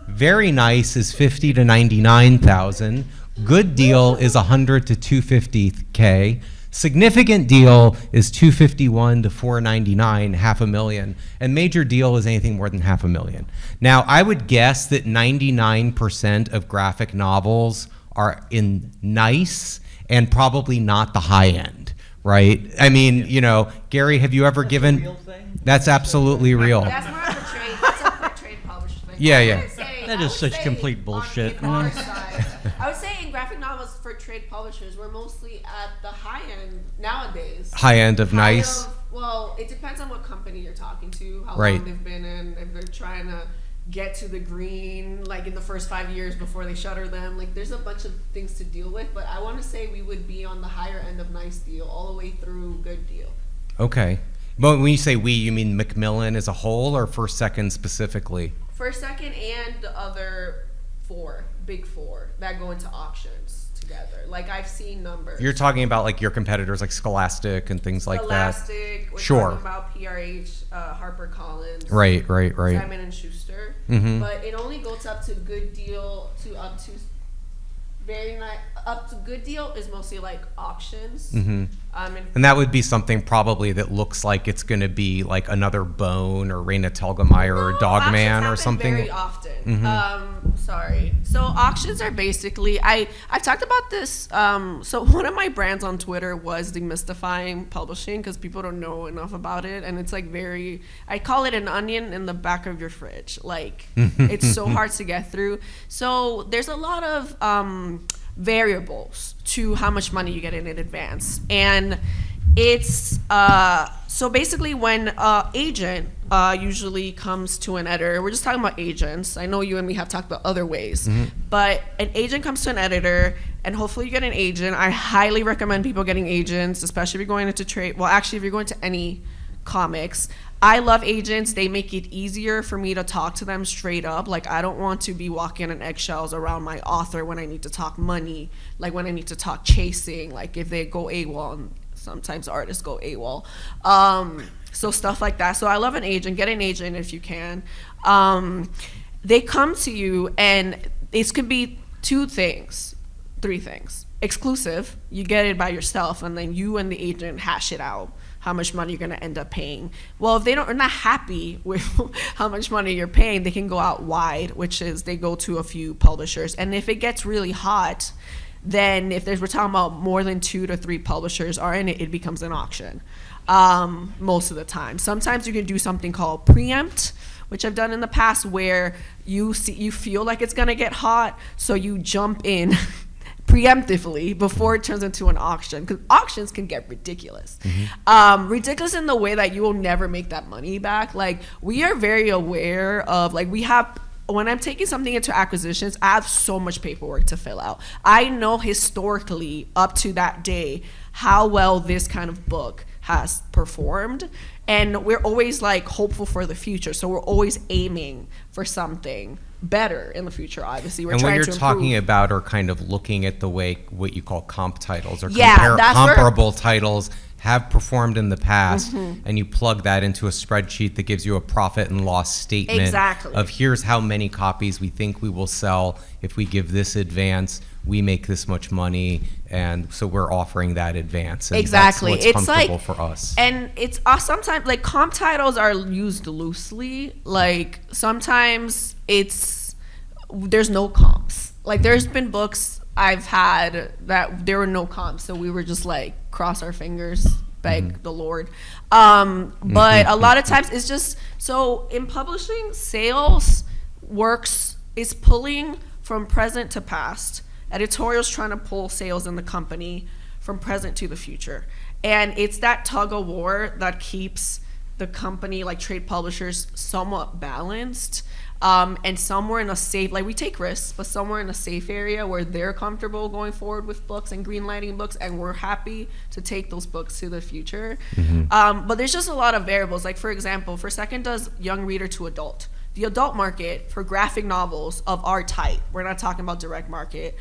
Very nice is $50,000 to $99,000. Good deal is $100,000 to $250,000. Significant deal is $251,000 to $499,000, $500,000, and major deal is anything more than $500,000. Now, I would guess that 99% of graphic novels are in nice and probably not the high end, right? I mean, you know, Gary, have you ever given? real thing? That's absolutely real. That's more of a trade. That's a trade publisher thing. Yeah, I yeah. would say- That I is would such say complete on- bullshit, in our you know? side, I would say in graphic novels for trade publishers, we're mostly at the high end nowadays. High end of nice. Well, it depends on what company you're talking to, how Right. long they've been in, if they're trying to get to the green, like in the first 5 years before they shutter them. Like, there's a bunch of things to deal with, but I want to say we would be on the higher end of nice deal all the way through good deal. Okay. But when you say we, you mean Macmillan as a whole or First Second specifically? First, second, and the other big four that go into auctions together. Like, I've seen numbers. You're talking about like your competitors like Scholastic and things like that. Scholastic, we're Sure. talking about PRH, HarperCollins. Right, right, right. Simon and Schuster, Mhm. but it only goes up to good deal to up to very nice. Up to good deal is mostly like auctions. Mhm. And And that would be something probably that looks like it's going to be like another Bone or Raina Telgemeier or No, Dogman auctions or happen something. Very often. Mhm. Sorry. So auctions are basically I've talked about this. So one of my brands on Twitter was demystifying publishing because people don't know enough about it, and it's like I call it an onion in the back of your fridge. Like it's so hard to get through. So there's a lot of variables to how much money you get in advance, and it's so basically when agent usually comes to an editor, we're just talking about agents. I know you and me have talked about other ways, but an agent comes to an editor, and hopefully you get an agent. I highly recommend people getting agents, especially if you're going into trade. Well, actually, if you're going to any comics, I love agents. They make it easier for me to talk to them straight up. Like, I don't want to be walking on eggshells around my author when I need to talk money, like when I need to talk chasing, like if they go AWOL, and sometimes artists go AWOL. So stuff like that. So I love an agent. Get an agent if you can. They come to you, and this could be 2 things, 3 things. Exclusive, you get it by yourself, and then you and the agent hash it out how much money you're going to end up paying. Well, if they are not happy with how much money you're paying, they can go out wide, which is they go to a few publishers. And if it gets really hot, then if we're talking about more than 2 to 3 publishers are in it, it becomes an auction most of the time. Sometimes you can do something called preempt, which I've done in the past, where you feel like it's going to get hot, so you jump in preemptively before it turns into an auction, because auctions can get ridiculous. Ridiculous in the way that you will never make that money back. Like, we are very aware of, like, when I'm taking something into acquisitions, I have so much paperwork to fill out. I know historically up to that day how well this kind of book has performed, and we're always like hopeful for the future, so we're always aiming for something better in the future. Obviously, we're And what trying you're to talking improve. about are kind of looking at the way what you call comp titles or Yeah, that's where- comparable titles have performed in the past, Mm-hmm. and you plug that into a spreadsheet that gives you a profit and loss statement Exactly. of here's how many copies we think we will sell if we give this advance, we make this much money, and so we're offering that advance. And Exactly. That's what's It's comfortable like- for us. And it's sometimes like comp titles are used loosely. Like, sometimes there's no comps. Like, there's been books I've had that there were no comps, so we were just like cross our fingers, beg the Lord. But a lot of times it's just, so in publishing, sales is pulling from present to past. Editorials trying to pull sales in the company from present to the future. And it's that tug of war that keeps the company, like trade publishers, somewhat balanced. And somewhere in a safe, like, we take risks, but somewhere in a safe area where they're comfortable going forward with books and greenlighting books, and we're happy to take those books to the future. But there's just a lot of variables. Like, for example, First Second does young reader to adult. The adult market for graphic novels of our type, we're not talking about direct market,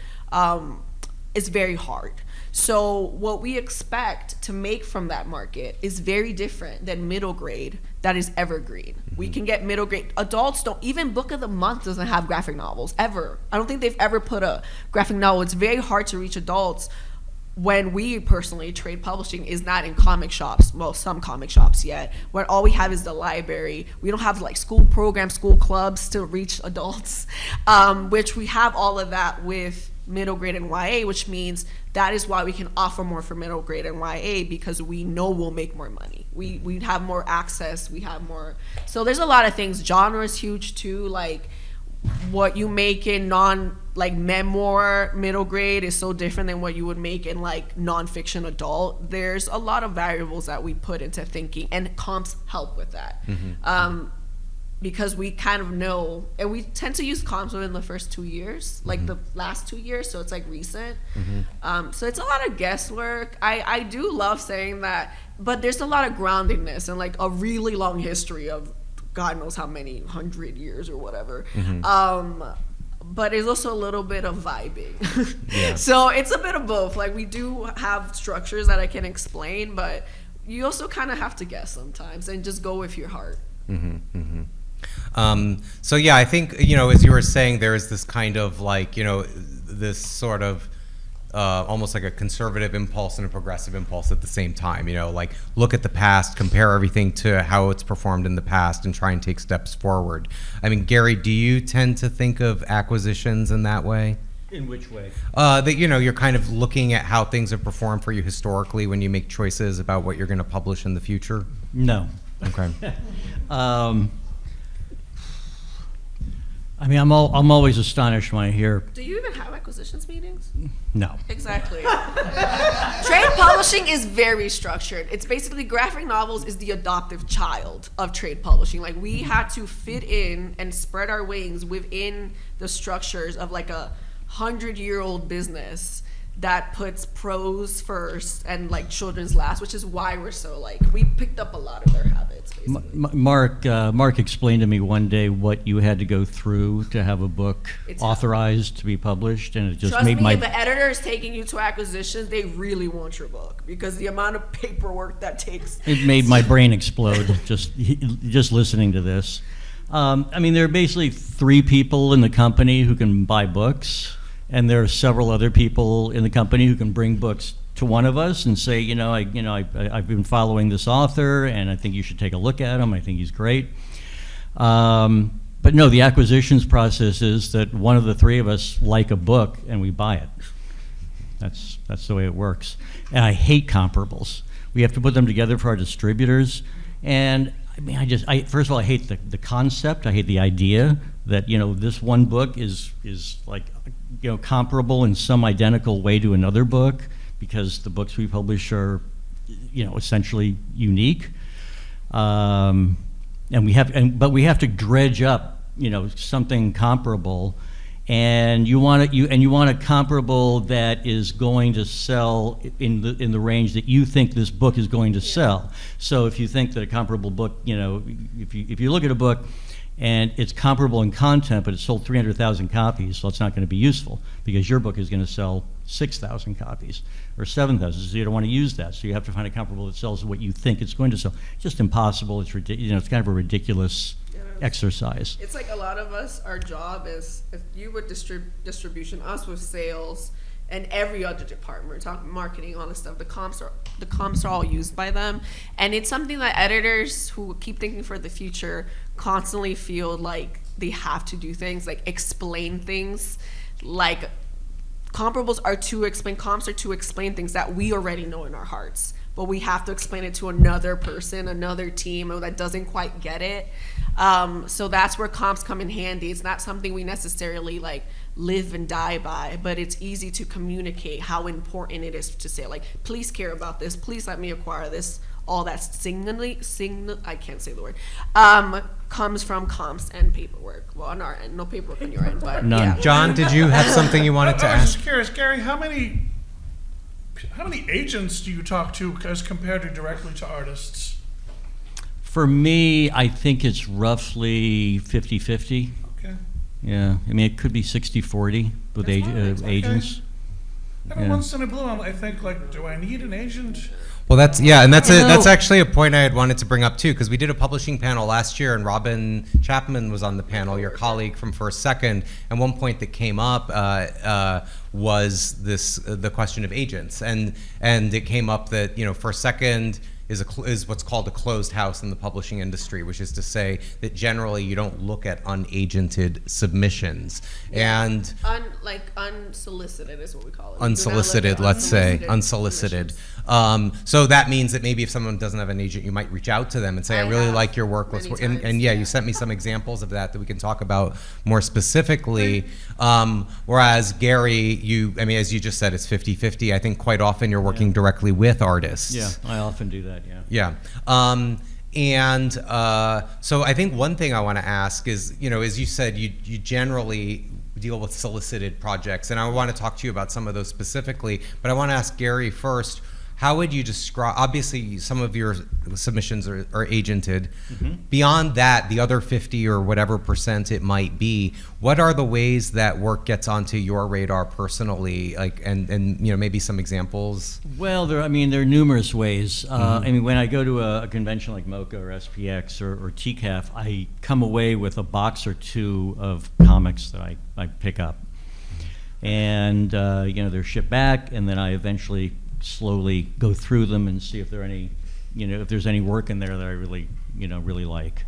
is very hard. So what we expect to make from that market is very different than middle grade that is evergreen. We can get middle grade. Adults don't, even Book of the Month doesn't have graphic novels, ever. I don't think they've ever put a graphic novel. It's very hard to reach adults when we personally, trade publishing is not in comic shops, well, some comic shops yet, when all we have is the library. We don't have like school programs, school clubs to reach adults, which we have all of that with middle grade and YA, which means that is why we can offer more for middle grade and YA, because we know we'll make more money. We have more access, we have more. So there's a lot of things. Genre is huge too. Like what you make in memoir middle grade is so different than what you would make in like nonfiction adult. There's a lot of variables that we put into thinking, and comps help with that. Because we kind of know, and we tend to use comps within the first 2 years, like the last 2 years, so it's like recent. So it's a lot of guesswork. I do love saying that, but there's a lot of groundedness and like a really long history of God knows how many 100 years or whatever. But there's also a little bit of vibing. Yeah. So it's a bit of both. Like we do have structures that I can explain, but you also kind of have to guess sometimes and just go with your heart. So yeah, I think, as you were saying, there is this kind of like, this sort of almost like a conservative impulse and a progressive impulse at the same time, like look at the past, compare everything to how it's performed in the past, and try and take steps forward. I mean, Gary, do you tend to think of acquisitions in that way? In which way? That, you're kind of looking at how things have performed for you historically when you make choices about what you're going to publish in the future? No. Okay. I mean, I'm always astonished when I hear Do you even have acquisitions meetings? no. Exactly. Trade publishing is very structured. It's basically graphic novels is the adoptive child of trade publishing. Like we had to fit in and spread our wings within the structures of like a 100-year-old business that puts prose first and like children's last, which is why we're so like, we picked up a lot of their habits basically. Mark explained to me one day what you had to go through to have a book It's authorized to be published, and it just Trust made me, my if the editor is taking you to acquisitions, they really want your book because the amount of paperwork that takes. it made my brain explode just listening to this. I mean, there are basically 3 people in the company who can buy books, and there are several other people in the company who can bring books to one of us and say, I've been following this author, and I think you should take a look at him. I think he's great. But no, the acquisitions process is that one of the 3 of us like a book and we buy it. That's the way it works. And I hate comparables. We have to put them together for our distributors. And I mean, first of all, I hate the concept. I hate the idea that, this one book is like, comparable in some identical way to another book, because the books we publish are, essentially unique. But we have to dredge up, something comparable, and you want a comparable that is going to sell in the range that you think this book is going to sell. So if you think that a comparable book, if you look at a book and it's comparable in content, but it sold 300,000 copies, so it's not going to be useful because your book is going to sell 6,000 copies or 7,000, so you don't want to use that. So you have to find a comparable that sells what you think it's going to sell. It's just impossible. It's it's kind of a ridiculous exercise. It's like a lot of us, our job is, if you would distribution, us with sales, and every other department, we're talking marketing, all this stuff, the comps are all used by them. And it's something that editors who keep thinking for the future constantly feel like they have to do things, like explain things, like comparables are to explain, comps are to explain things that we already know in our hearts, but we have to explain it to another person, another team that doesn't quite get it. So that's where comps come in handy. It's not something we necessarily like live and die by, but it's easy to communicate how important it is to say, like, please care about this, please let me acquire this. All that I can't say the word, comes from comps and paperwork. Well, on our end, no paperwork on your end, but None. yeah. John, did you have something you wanted to I was ask? just curious, Gary, how many agents do you talk to as compared to directly to artists? For me, I think it's roughly 50-50. Okay. Yeah, I mean, it could be 60-40 with That's fine. Okay. agents. Every Yeah. once in a blue, I think, like, do I need an agent? Well, that's actually a point I had wanted to bring up too, because we did a publishing panel last year, and Robin Chapman was on the panel, your colleague from First Second, and one point that came up was the question of agents, and it came up that First Second is what's called a closed house in the publishing industry, which is to say that generally you don't look at unagented submissions. And Like unsolicited is what we call it. unsolicited, let's say, unsolicited. submissions. So that means that maybe if someone doesn't have an agent, you might reach out to them and say, I I really have like your work. Let's many work. And times, yeah, yeah. you sent me some examples of that we can talk about more specifically. Whereas Gary, as you just said, it's 50-50. I think quite often you're working directly with artists. Yeah, I often do that, yeah. Yeah. So I think one thing I want to ask is, as you said, you generally deal with solicited projects, and I want to talk to you about some of those specifically, but I want to ask Gary first. How would you describe, obviously some of your submissions are agented. Beyond that, the other 50 or whatever % it might be, what are the ways that work gets onto your radar personally? And maybe some examples? Well, there are numerous ways. When I go to a convention like MoCA or SPX or TCAF, I come away with a box or two of comics that I pick up. And, they're shipped back, and then I eventually slowly go through them and see if there are any, if there's any work in there that I really, really like.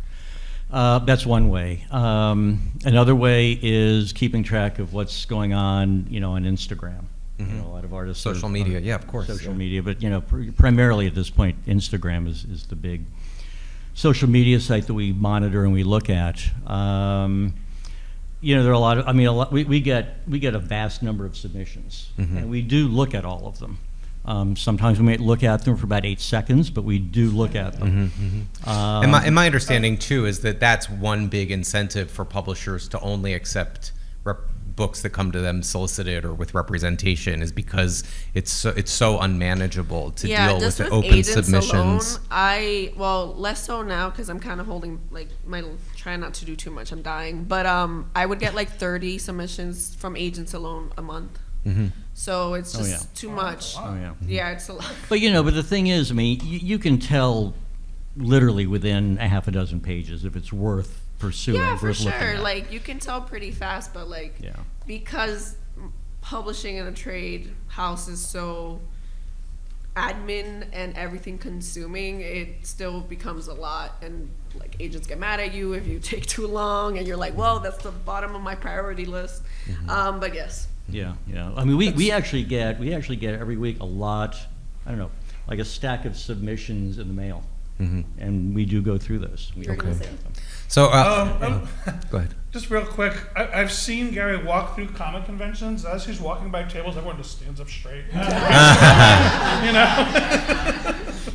That's one way. Another way is keeping track of what's going on, on Instagram. A lot of artists. Social media, yeah, of course. Social media, but primarily at this point, Instagram is the big social media site that we monitor and we look at. There are a lot of. We get a vast number of submissions, and we do look at all of them. Sometimes we may look at them for about 8 seconds, but we do look at them. And my understanding too is that that's one big incentive for publishers to only accept books that come to them solicited or with representation, is because it's so unmanageable to deal with just the with open agents submissions. Alone, less so now because I'm kind of holding trying not to do too much. I'm dying, but I would get like 30 submissions from agents alone a month. So it's just too much. Oh yeah. Yeah, it's a lot. But but the thing is, you can tell literally within a half a dozen pages if it's worth pursuing. Yeah, for worth looking sure. at. Like you can tell pretty fast, but because publishing in a trade house is so admin and everything consuming, it still becomes a lot, and like agents get mad at you if you take too long, and you're like, well, that's the bottom of my priority list. But yes. Yeah. We actually get every week a lot. I don't know, like a stack of submissions in the mail, and we do go through those. So go ahead. Just real quick, I've seen Gary walk through comic conventions. As he's walking by tables, everyone just stands up straight.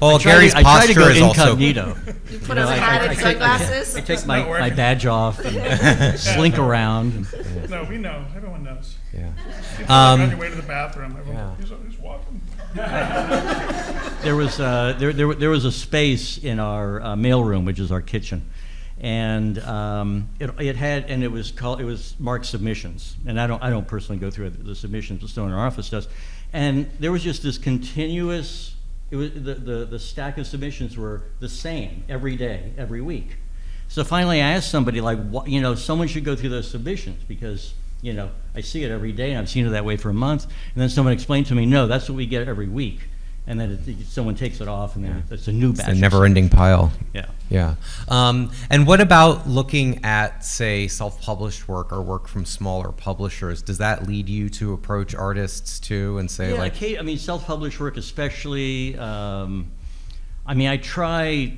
Well, Gary's I try to posture go is also. incognito. You put on a hat and sunglasses. I take my badge off and slink around. No, we know. Everyone knows. Yeah. People on your way to the bathroom. Everyone, he's walking. There was a space in our mailroom, which is our kitchen, and it was marked submissions. And I don't personally go through the submissions, but someone in our office does. And there was just this continuous. It was the stack of submissions were the same every day, every week. So finally, I asked somebody someone should go through those submissions because. I see it every day, and I've seen it that way for a month. And then someone explained to me, no, that's what we get every week. And then someone takes it off, and then it's a new batch. It's a never-ending pile. Yeah. Yeah. And what about looking at, say, self-published work or work from smaller publishers? Does that lead you to approach artists too and say self-published work especially. I try.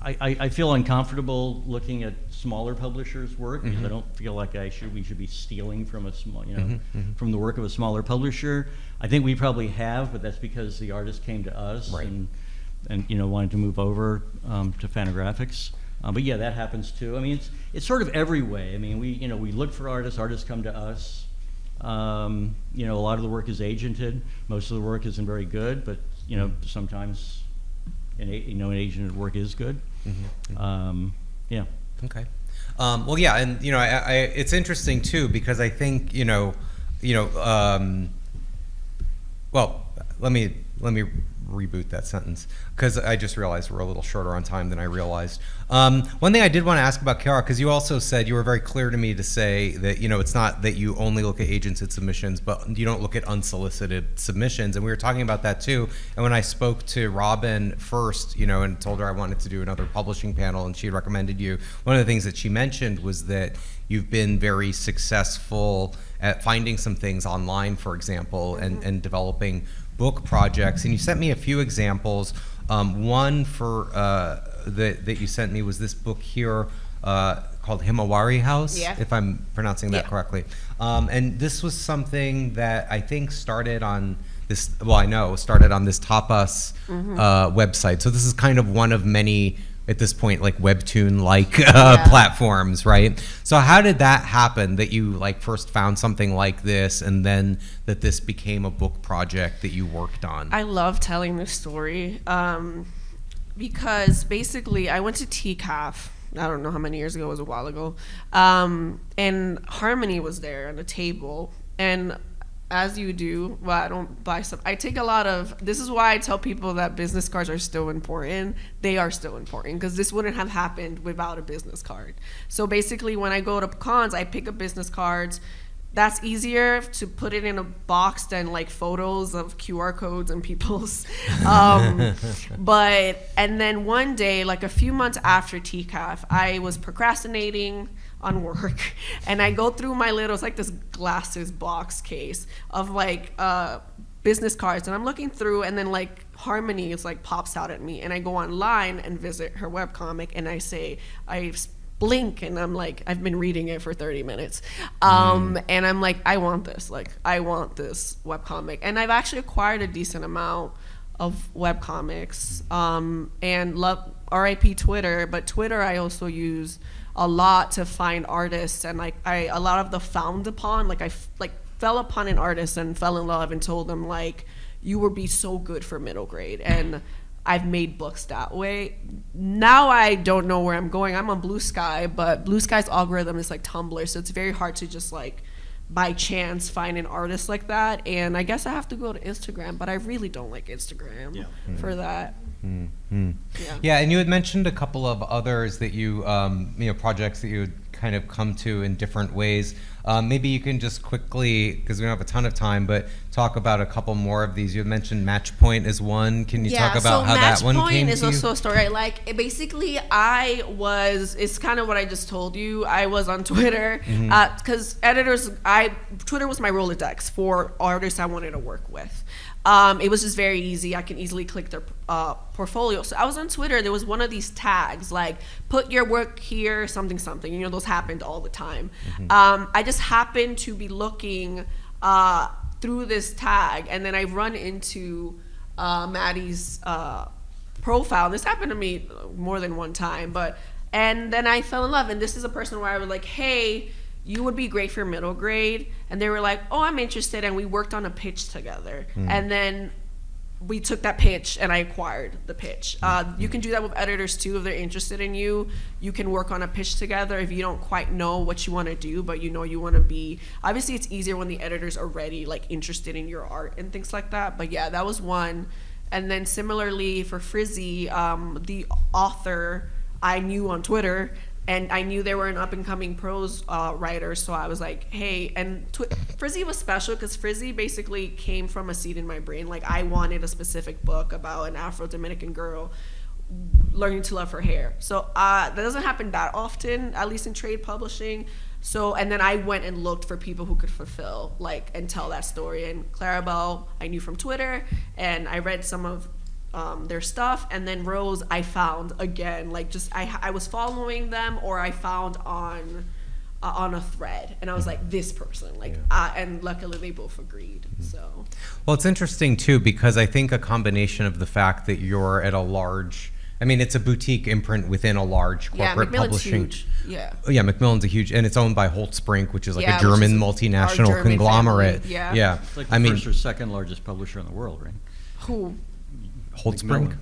I feel uncomfortable looking at smaller publishers' work because I don't feel like we should be stealing from a small, from the work of a smaller publisher. I think we probably have, but that's because the artist came to us and wanted to move over to Fantagraphics. But yeah, that happens too. It's sort of every way. We look for artists. Artists come to us. A lot of the work is agented. Most of the work isn't very good, but sometimes an agented work is good. Yeah. Okay. Well, yeah, and it's interesting too because I think well, let me reboot that sentence because I just realized we're a little shorter on time than I realized. One thing I did want to ask about Kara, because you also said you were very clear to me to say that, you know, it's not that you only look at agented submissions, but you don't look at unsolicited submissions. And we were talking about that too. And when I spoke to Robin first, you know, and told her I wanted to do another publishing panel and she had recommended you, one of the things that she mentioned was that you've been very successful at finding some things online, for example, and developing book projects. And you sent me a few examples. One for that you sent me was this book here called Himawari House, Yeah. if I'm pronouncing that Yeah. correctly. And this was something that I think started on this, well, I know started on this Tapas website. So this is kind of one of many, at this point, like Webtoon-like platforms, right? So how did that happen, that you like first found something like this and then that this became a book project that you worked on? I love telling this story because basically I went to TCAF. I don't know how many years ago, it was a while ago. And Harmony was there on the table. And as you do, well, I don't buy stuff. I take a lot of, this is why I tell people that business cards are still important. They are still important because this wouldn't have happened without a business card. So basically when I go to cons, I pick up business cards. That's easier to put it in a box than like photos of QR codes and people's. And then one day, like a few months after TCAF, I was procrastinating on work and I go through my little, it's like this glasses box case of like business cards and I'm looking through and then like Harmony is like pops out at me and I go online and visit her webcomic and I say, I blink and I'm like, I've been reading it for 30 minutes. And I'm like, I want this webcomic. And I've actually acquired a decent amount of webcomics and love RIP Twitter, but Twitter I also use a lot to find artists and like a lot of the found upon, like I fell upon an artist and fell in love and told them like, you would be so good for middle grade. And I've made books that way. Now I don't know where I'm going. I'm on Blue Sky, but Blue Sky's algorithm is like Tumblr, so it's very hard to just like by chance find an artist like that. And I guess I have to go to Instagram, but I really don't like Instagram for that. Yeah, and you had mentioned a couple of others that you, you know, projects that you would kind of come to in different ways. Maybe you can just quickly, because we don't have a ton of time, but talk about a couple more of these. You had mentioned Matchpoint is one. Can you talk about how that one came to you? Matchpoint is also a story I like. Basically, it's kind of what I just told you. I was on Twitter, because Twitter was my Rolodex for artists I wanted to work with. It was just very easy. I can easily click their portfolio. So I was on Twitter. There was one of these tags, like, put your work here, something, something. You know, those happened all the time. I just happened to be looking through this tag, and then I run into Maddie's profile. This happened to me more than one time, and then I fell in love. And this is a person where I was like, hey, you would be great for middle grade. And they were like, oh, I'm interested. And we worked on a pitch together. And then we took that pitch and I acquired the pitch. You can do that with editors too. If they're interested in you, you can work on a pitch together if you don't quite know what you want to do, but you know you want to be, obviously it's easier when the editors are already like interested in your art and things like that. But yeah, that was one. And then similarly for Frizzy, the author I knew on Twitter, and I knew they were an up-and-coming prose writer, so I was like, hey, and Frizzy was special because Frizzy basically came from a seed in my brain. Like, I wanted a specific book about an Afro-Dominican girl learning to love her hair. So that doesn't happen that often, at least in trade publishing. So, and then I went and looked for people who could fulfill, like, and tell that story. And Clarabelle, I knew from Twitter, and I read some of their stuff. And then Rose I found again, like just I was following them, or I found on a thread, and I was like, this person, like, and luckily they both agreed. So well, it's interesting too, because I think a combination of the fact that you're at a large, I mean, it's a boutique imprint within a large corporate publishing. Huge. Yeah, Macmillan's a huge, and it's owned by Holtzbrink, which is like a which German is multinational our German conglomerate. family. Yeah. It's like the first or second largest publisher in the world, right? Who? Holtzbrink. Macmillan.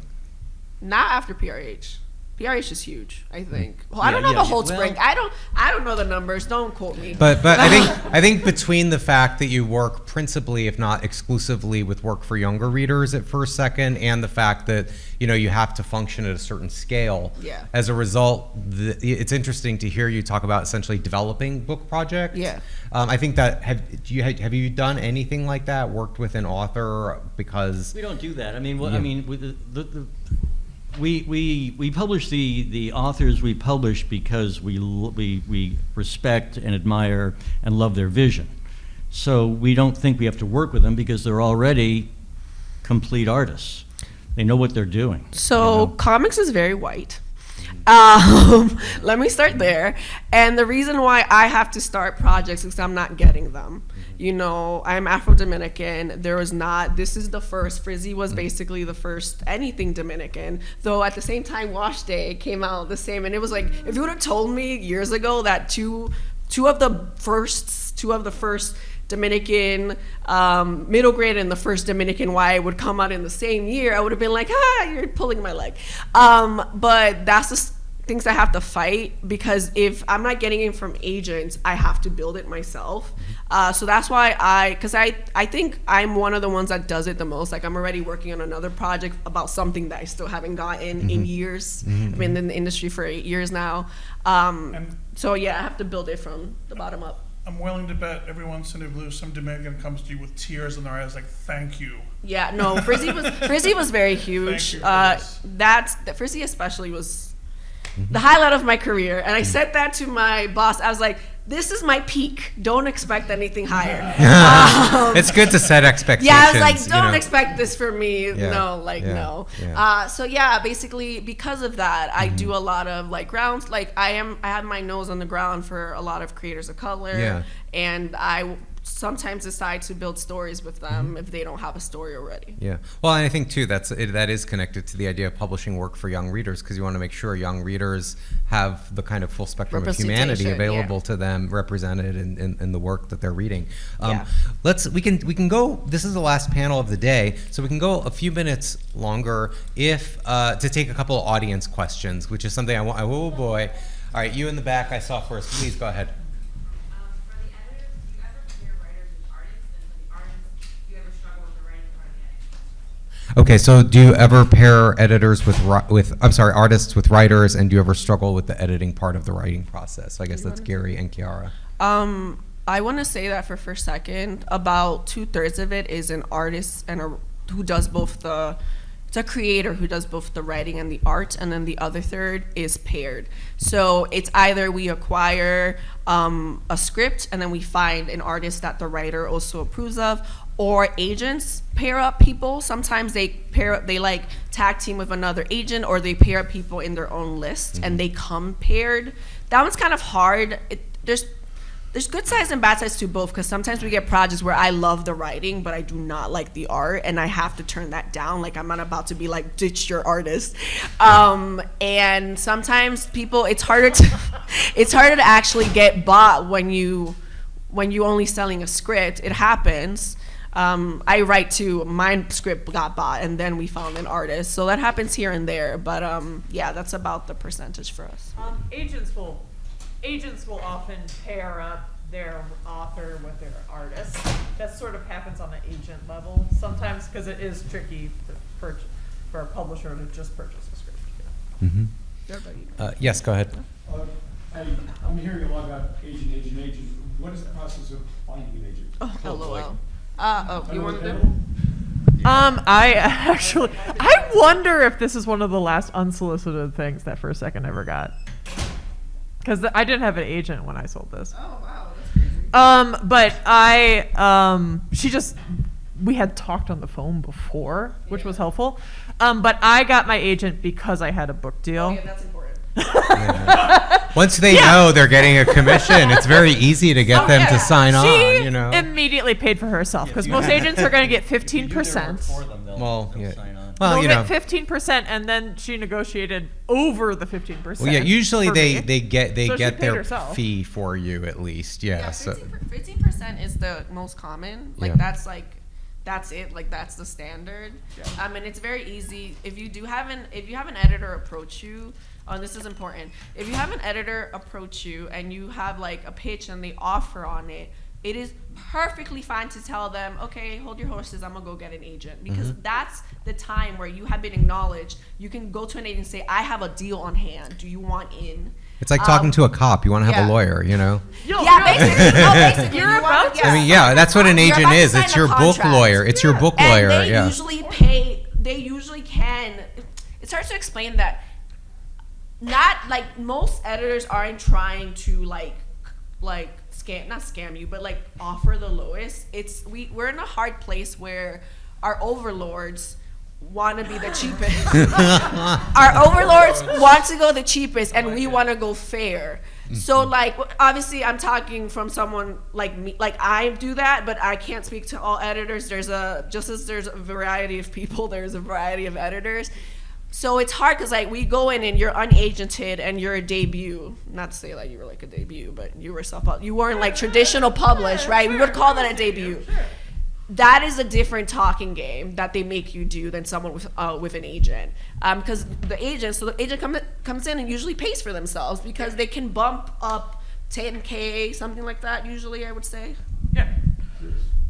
Not after PRH. PRH is huge, I think. Well, I don't know yeah, the whole well- spring. I don't know the numbers. Don't quote me. But I think between the fact that you work principally, if not exclusively, with work for younger readers at First Second, and the fact that you have to function at a certain scale. Yeah. As a result, it's interesting to hear you talk about essentially developing book projects. Yeah. I think that have you done anything like that? Worked with an author because We don't do that. I mean, well, Yeah. I mean, with we publish the authors we publish because we respect and admire and love their vision. So we don't think we have to work with them because they're already complete artists. They know what they're doing. So comics is very white. Let me start there. And the reason why I have to start projects is I'm not getting them. I'm Afro-Dominican. This is the first. Frizzy was basically the first anything Dominican. Though at the same time, Wash Day came out the same. And it was like, if you would have told me years ago that two of the first Dominican middle grade and the first Dominican Y would come out in the same year, I would have been like, you're pulling my leg. But that's the things I have to fight, because if I'm not getting it from agents, I have to build it myself. So that's why I think I'm one of the ones that does it the most. Like, I'm already working on another project about something that I still haven't gotten in years. I've been in the industry for 8 years now. So yeah, I have to build it from the bottom up. I'm willing to bet every once in a blue some Dominican comes to you with tears in their eyes, like, thank you. Yeah, no, Frizzy was very huge. Thank you for Frizzy especially was the highlight of my career, and I said that to my boss. I was like, "This is my peak. Don't expect anything higher." it's good to set expectations. Yeah, I was like, "Don't expect this for me." Yeah, No, yeah, no. yeah. So yeah, basically because of that, I do a lot of grounds. Like, I have my nose on the ground for a lot of creators of color, Yeah. and I sometimes decide to build stories with them if they don't have a story already. Yeah. Well, and I think too that is connected to the idea of publishing work for young readers, because you want to make sure young readers have the kind of full spectrum of humanity Representation, available yeah. to them, represented in the work that they're reading. Yeah. We can go. This is the last panel of the day, so we can go a few minutes longer if to take a couple of audience questions, which is something I want. Oh boy! All right, you in the back. I saw first. Please go ahead. For the editors, do you ever compare writers with artists? And for the artists, do you ever struggle with the writing part of the editing? Okay, so do you ever pair editors artists with writers, and do you ever struggle with the editing part of the writing process? So I guess that's Gary and Kiara. I want to say that for First Second, about 2/3 of it is an artist who does both it's a creator who does both the writing and the art, and then the other third is paired. So it's either we acquire a script and then we find an artist that the writer also approves of, or agents pair up people. Sometimes they like tag team with another agent, or they pair up people in their own list and they come paired. That one's kind of hard. There's good sides and bad sides to both, because sometimes we get projects where I love the writing, but I do not like the art, and I have to turn that down. Like, I'm not about to be like, ditch your artist. And sometimes it's harder to actually get bought when you only selling a script. It happens. I write to my script got bought, and then we found an artist. So that happens here and there, but yeah, that's about the percentage for us. Agents will often pair up their author with their artist. That sort of happens on the agent level sometimes, because it is tricky for a publisher to just purchase a script. Yes, go ahead. I'm hearing a lot about agent. What is the process of finding an agent? Oh, LOL. You want to do? I wonder if this is one of the last unsolicited things that First Second ever got. Because I didn't have an agent when I sold this. Oh, wow, that's crazy. But we had talked on the phone before, which was helpful. But I got my agent because I had a book deal. Yeah, that's important. Once they know they're getting a commission, it's very easy to get them to sign She on. immediately paid for herself, because most agents are going to get 15%. Well, yeah. sign on. Well, They'll get 15%, and then she negotiated over the 15%. Well, yeah. Usually for they me. get So she get paid their herself. fee for you at least. Yeah. Yeah, So 15% is the most common. Like, Yeah. that's it. Like that's the standard. And it's very easy if you have an editor approach you. This is important. If you have an editor approach you and you have like a pitch and they offer on it, it is perfectly fine to tell them, okay, hold your horses, I'm gonna go get an agent. Because that's the time where you have been acknowledged. You can go to an agent and say, I have a deal on hand. Do you want in? It's like talking to a cop. You want to have yeah. a lawyer, you know? Basically. You're about to. I mean, yeah, that's what an You're agent about to is. sign It's a your book contract. lawyer. It's your book lawyer. And they Yeah. usually pay, they usually can. It's hard to explain that. Not like most editors aren't trying to like not scam you, but like offer the lowest. We're in a hard place where our overlords want to be the cheapest. Our overlords want to go the cheapest, and we want to go fair. So like obviously I'm talking from someone like me, like I do that, but I can't speak to all editors. Just as there's a variety of people, there's a variety of editors. So it's hard because like we go in and you're unagented and you're a debut. Not to say like you were like a debut, but you weren't like traditional published, right? We would call that a debut. That is a different talking game that they make you do than someone with an agent, because the agent comes in and usually pays for themselves because they can bump up 10K, something like that. Usually, I would say. Yeah.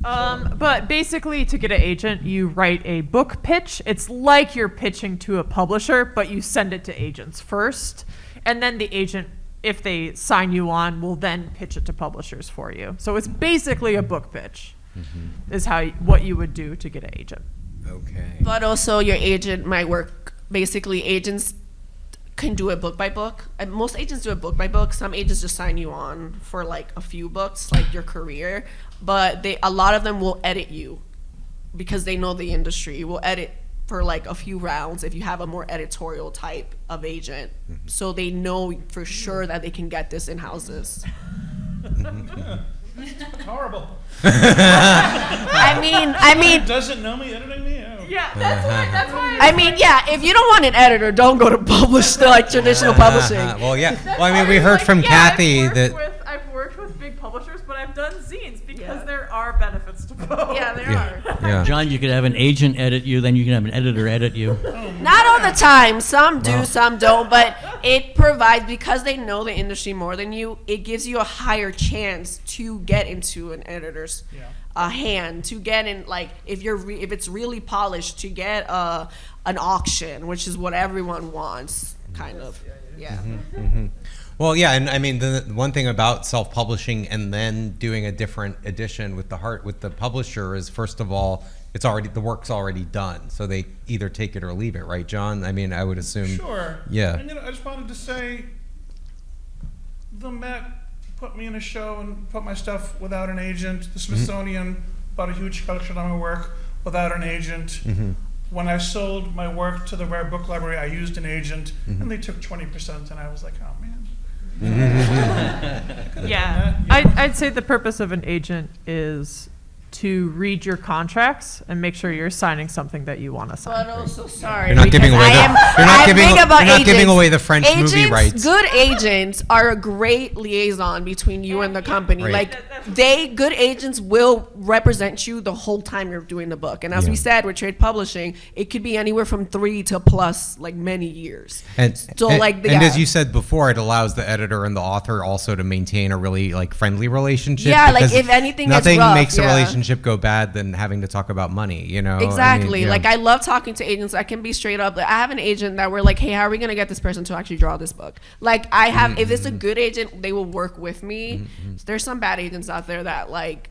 But basically, to get an agent, you write a book pitch. It's like you're pitching to a publisher, but you send it to agents first, and then the agent, if they sign you on, will then pitch it to publishers for you. So it's basically a book pitch. Is what you would do to get an agent. Okay. But also, your agent might work. Basically, agents can do it book by book. And most agents do it book by book. Some agents just sign you on for like a few books, like your career. But a lot of them will edit you because they know the industry. Will edit for like a few rounds if you have a more editorial type of agent, so they know for sure that they can get this in houses. It's horrible. I mean, Doesn't know me editing me? Oh. Yeah, that's why. I mean, yeah. If you don't want an editor, don't go to publish the like traditional publishing. Well, yeah. Well, I mean, we heard from Kathy that. I've worked with big publishers, but I've done zines because there are benefits to both. Yeah, there Yeah. are. Yeah. John, you could have an agent edit you, then you can have an editor edit you. Not all the time. Some do, some don't. But it provides, because they know the industry more than you, it gives you a higher chance to get into an editor's hand, to get in, like, if it's really polished, to get an auction, which is what everyone wants, kind of. Yeah. Well, yeah, and I mean the one thing about self-publishing and then doing a different edition with the publisher is, first of all, the work's already done, so they either take it or leave it, right, John? I mean, I would assume. Sure. Yeah. And I just wanted to say, the Met put me in a show and put my stuff without an agent. The Smithsonian bought a huge collection of my work without an agent. When I sold my work to the Rare Book Library, I used an agent, and they took 20%, and I was like, oh man. Yeah, I'd say the purpose of an agent is to read your contracts and make sure you're signing something that you want to sign. But also, sorry, You're not giving because away I'm not giving agents. away the French movie rights. Good agents are a great liaison between you and the company. Right. Like, good agents will represent you the whole time you're doing the book. And as we said, with trade publishing, it could be anywhere from 3 to plus like many years. And As you said before, it allows the editor and the author also to maintain a really like friendly relationship. Yeah, like because if anything is nothing rough, makes a yeah. relationship go bad than having to talk about money, you know? Exactly. I mean, Like, I love talking to agents. I can be straight up. I have an agent that we're like, hey, how are we going to get this person to actually draw this book? Like, I have, if it's a good agent, they will work with me. There's some bad agents out there that, like,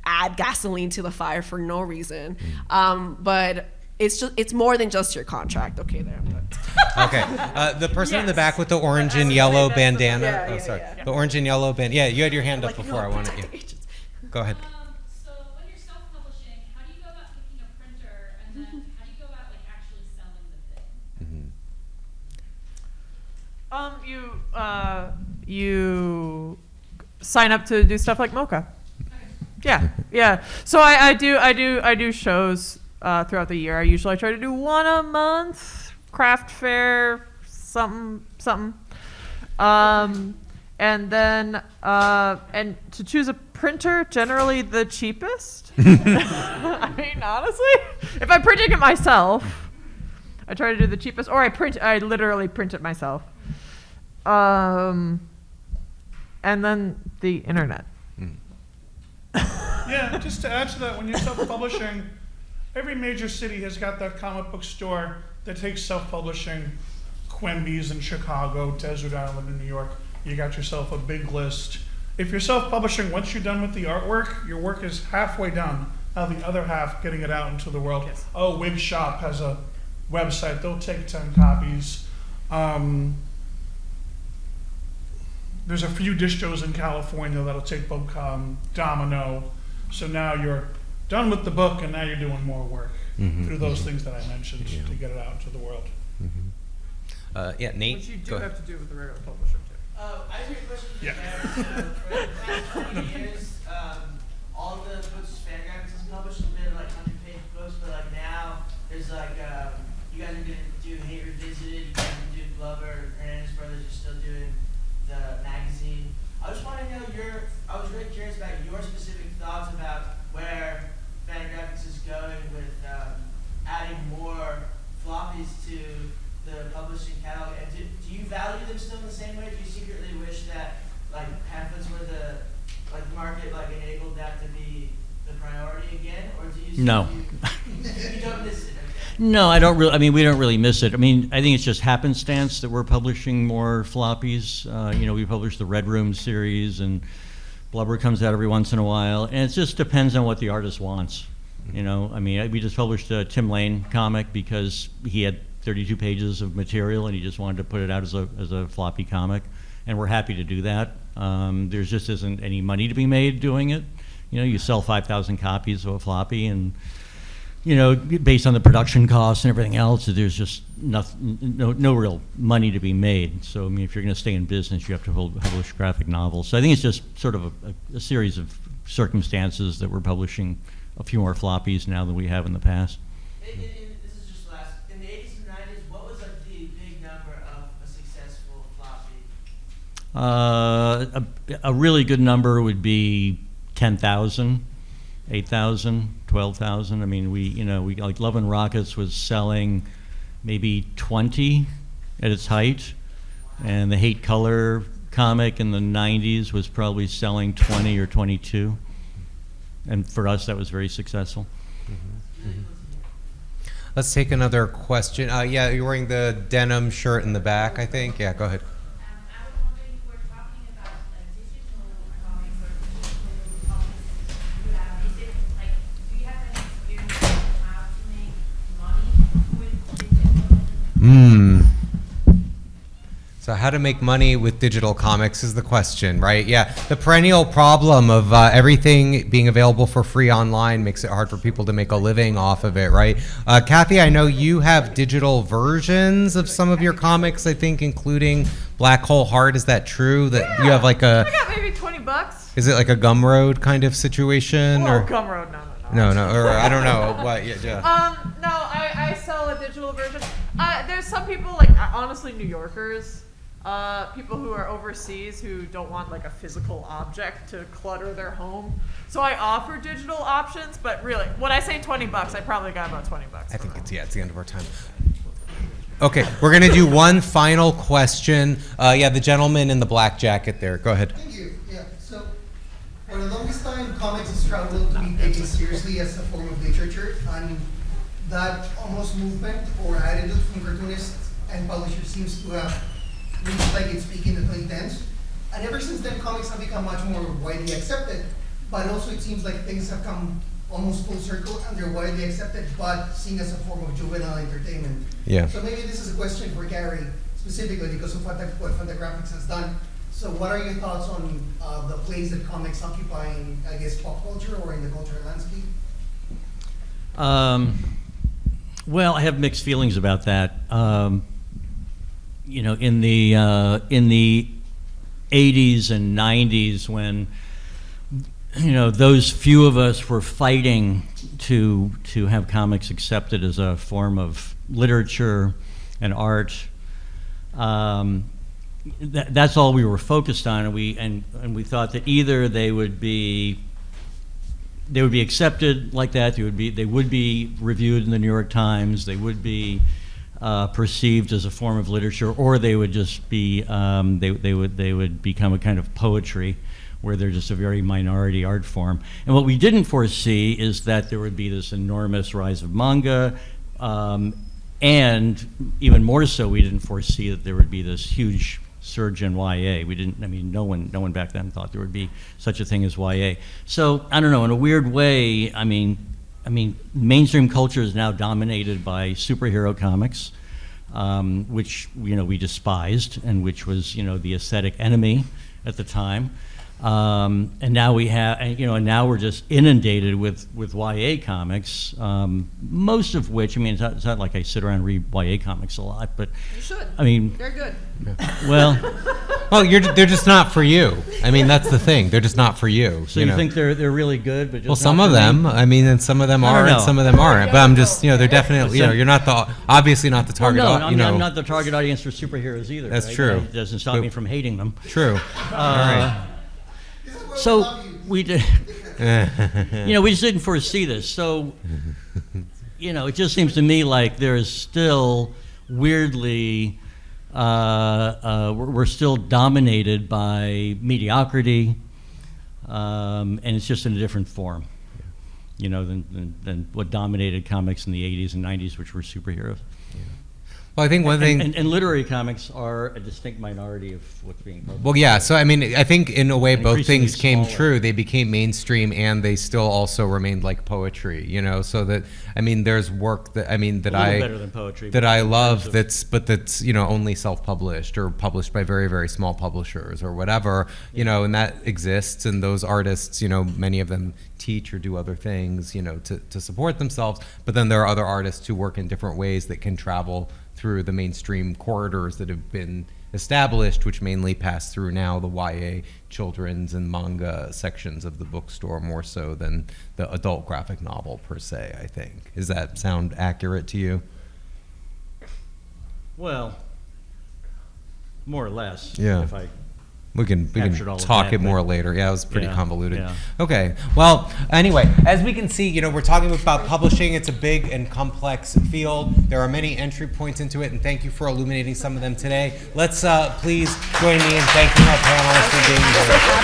add gasoline to the fire for no reason. But it's more than just your contract. Okay, there. Okay. The person in the back with the orange and yellow bandana. Yeah, yeah. The orange and yellow band. Yeah, you had your hand up Like, before. no, I wanted you. protect the agents. Go ahead. So when you're self-publishing, how do you go about picking a printer, and then how do you go about like actually selling the thing? You sign up to do stuff like Mocha. Yeah. So I do shows throughout the year. I usually try to do one a month, craft fair, something. And then and to choose a printer generally the cheapest. I mean, honestly, if I'm printing it myself, I try to do the cheapest, or I literally print it myself. And then the internet. Yeah, just to add to that, when you're self-publishing, every major city has got that comic book store that takes self-publishing. Quimby's in Chicago, Desert Island in New York. You got yourself a big list. If you're self-publishing, once you're done with the artwork, your work is halfway done. Now the other half, getting it out into the world. Yes. Oh, Wig Shop has a website. They'll take 10 copies. There's a few distros in California that'll take book Domino. So now you're done with the book, and now you're doing more work through those things that I mentioned to get it out into the world. Yeah, Nate. Which you do go ahead. have to do with the regular publisher too. I have a question for Yeah. Gary. So for the past 20 years, all the books Fangraphs has published have been like 100-page books, but like now there's like you guys are gonna do Hate Revisited, you guys are doing Glover, Hernandez Brothers are still doing the magazine. I just want to know I was really curious about your specific thoughts about where Fangraphs is going with adding more floppies to the publishing catalog, and do you value them still in the same way? Do you secretly wish that like pamphlets were the market enabled that to be the priority again, or do you? No. You don't miss it. Okay. No, I don't really. I mean, we don't really miss it. I mean, I think it's just happenstance that we're publishing more floppies. We publish the Red Room series, and Blubber comes out every once in a while, and it just depends on what the artist wants. I mean, we just published a Tim Lane comic because he had 32 pages of material, and he just wanted to put it out as a floppy comic, and we're happy to do that. There just isn't any money to be made doing it. You sell 5,000 copies of a floppy, and based on the production costs and everything else, there's just no real money to be made. So I mean, if you're going to stay in business, you have to publish graphic novels. So I think it's just sort of a series of circumstances that we're publishing a few more floppies now than we have in the past. This is just last. In the 80s and 90s, what was like the big number of a successful floppy? A really good number would be 10,000, 8,000, 12,000. I mean, we like Love and Rockets was selling maybe 20 at its height, and the Hate Color comic in the 90s was probably selling 20 or 22. And for us, that was very successful. Let's take another question. Yeah, you're wearing the denim shirt in the back, I think. Yeah, go ahead. I was wondering, you were talking about digital comics or digital comics. Do you have any experience on how to make money with digital? So how to make money with digital comics is the question, right? Yeah, the perennial problem of everything being available for free online makes it hard for people to make a living off of it, right? Kathy, I know you have digital versions of some of your comics, I think, including Black Hole Heart. Is that true? That you have like I got maybe $20. is it like a Gumroad kind of situation? Whoa, or Gumroad, no. No, or I don't know. What? Yeah. No, I sell a digital version. There's some people, honestly, New Yorkers, people who are overseas who don't want like a physical object to clutter their home. So I offer digital options, but really, when I say $20, I probably got about $20. I think it's the end of our time. Okay, we're gonna do one final question. Yeah, the gentleman in the black jacket there. Go ahead. Thank you. Yeah. So, for the longest time, comics has struggled to be taken seriously as a form of literature, and that almost movement or attitude from cartoonists and publishers seems to have reached like its peak in the 2010s. And ever since then, comics have become much more widely accepted, but also it seems like things have come almost full circle and they're widely accepted, but seen as a form of juvenile entertainment. Yeah. So maybe this is a question for Gary specifically because of what Fantagraphics has done. So what are your thoughts on the place that comics occupy in, I guess, pop culture or in the cultural landscape? Well, I have mixed feelings about that. In the 80s and 90s, when those few of us were fighting to have comics accepted as a form of literature and art, that's all we were focused on, and we thought that either they would be accepted like that, they would be reviewed in the New York Times, they would be perceived as a form of literature, or they would just be they would become a kind of poetry, where they're just a very minority art form. And what we didn't foresee is that there would be this enormous rise of manga, and even more so, we didn't foresee that there would be this huge surge in YA. We didn't. I mean, no one back then thought there would be such a thing as YA. So I don't know. In a weird way, I mean, mainstream culture is now dominated by superhero comics, which we despised, and which was the aesthetic enemy at the time. And now we have, and now we're just inundated with YA comics, most of which, it's not like I sit around and read YA comics a lot, but You should. I mean, They're good. well, Well, they're just not for you. I mean, that's the thing. They're just not for you. so you know? think they're really good, but just Well, not some for of me? them. I mean, and some of them I don't are, and know. some of them aren't. But I'm just, they're definitely, you're not obviously not the Well, target. no, I'm not the target audience for superheroes either. That's right? true. That doesn't stop me from hating them. True. All right. So we did, we just didn't foresee this. So, it just seems to me like there is still weirdly, we're still dominated by mediocrity, and it's just in a different form, than what dominated comics in the 80s and 90s, which were superheroes. Well, I think one thing. And literary comics are a distinct minority of what's being published. Well, yeah. So, I mean, I think in a way And both things increasingly came smaller. true. They became mainstream, and they still also remained like poetry. So that there's work that a little I better than poetry, that but I in love. terms of- That's only self-published or published by very, very small publishers or whatever. And that exists. And those artists, many of them teach or do other things, to support themselves. But then there are other artists who work in different ways that can travel through the mainstream corridors that have been established, which mainly pass through now the YA, children's, and manga sections of the bookstore more so than the adult graphic novel per se, I think. Does that sound accurate to you? Well, more or less. Yeah. If I We can Captured all of talk that, it more but- later. Yeah, it was pretty Yeah, convoluted. yeah. Okay. Well, anyway, as we can see, we're talking about publishing. It's a big and complex field. There are many entry points into it, and thank you for illuminating some of them today. Let's please join me in thanking our panelists for being here.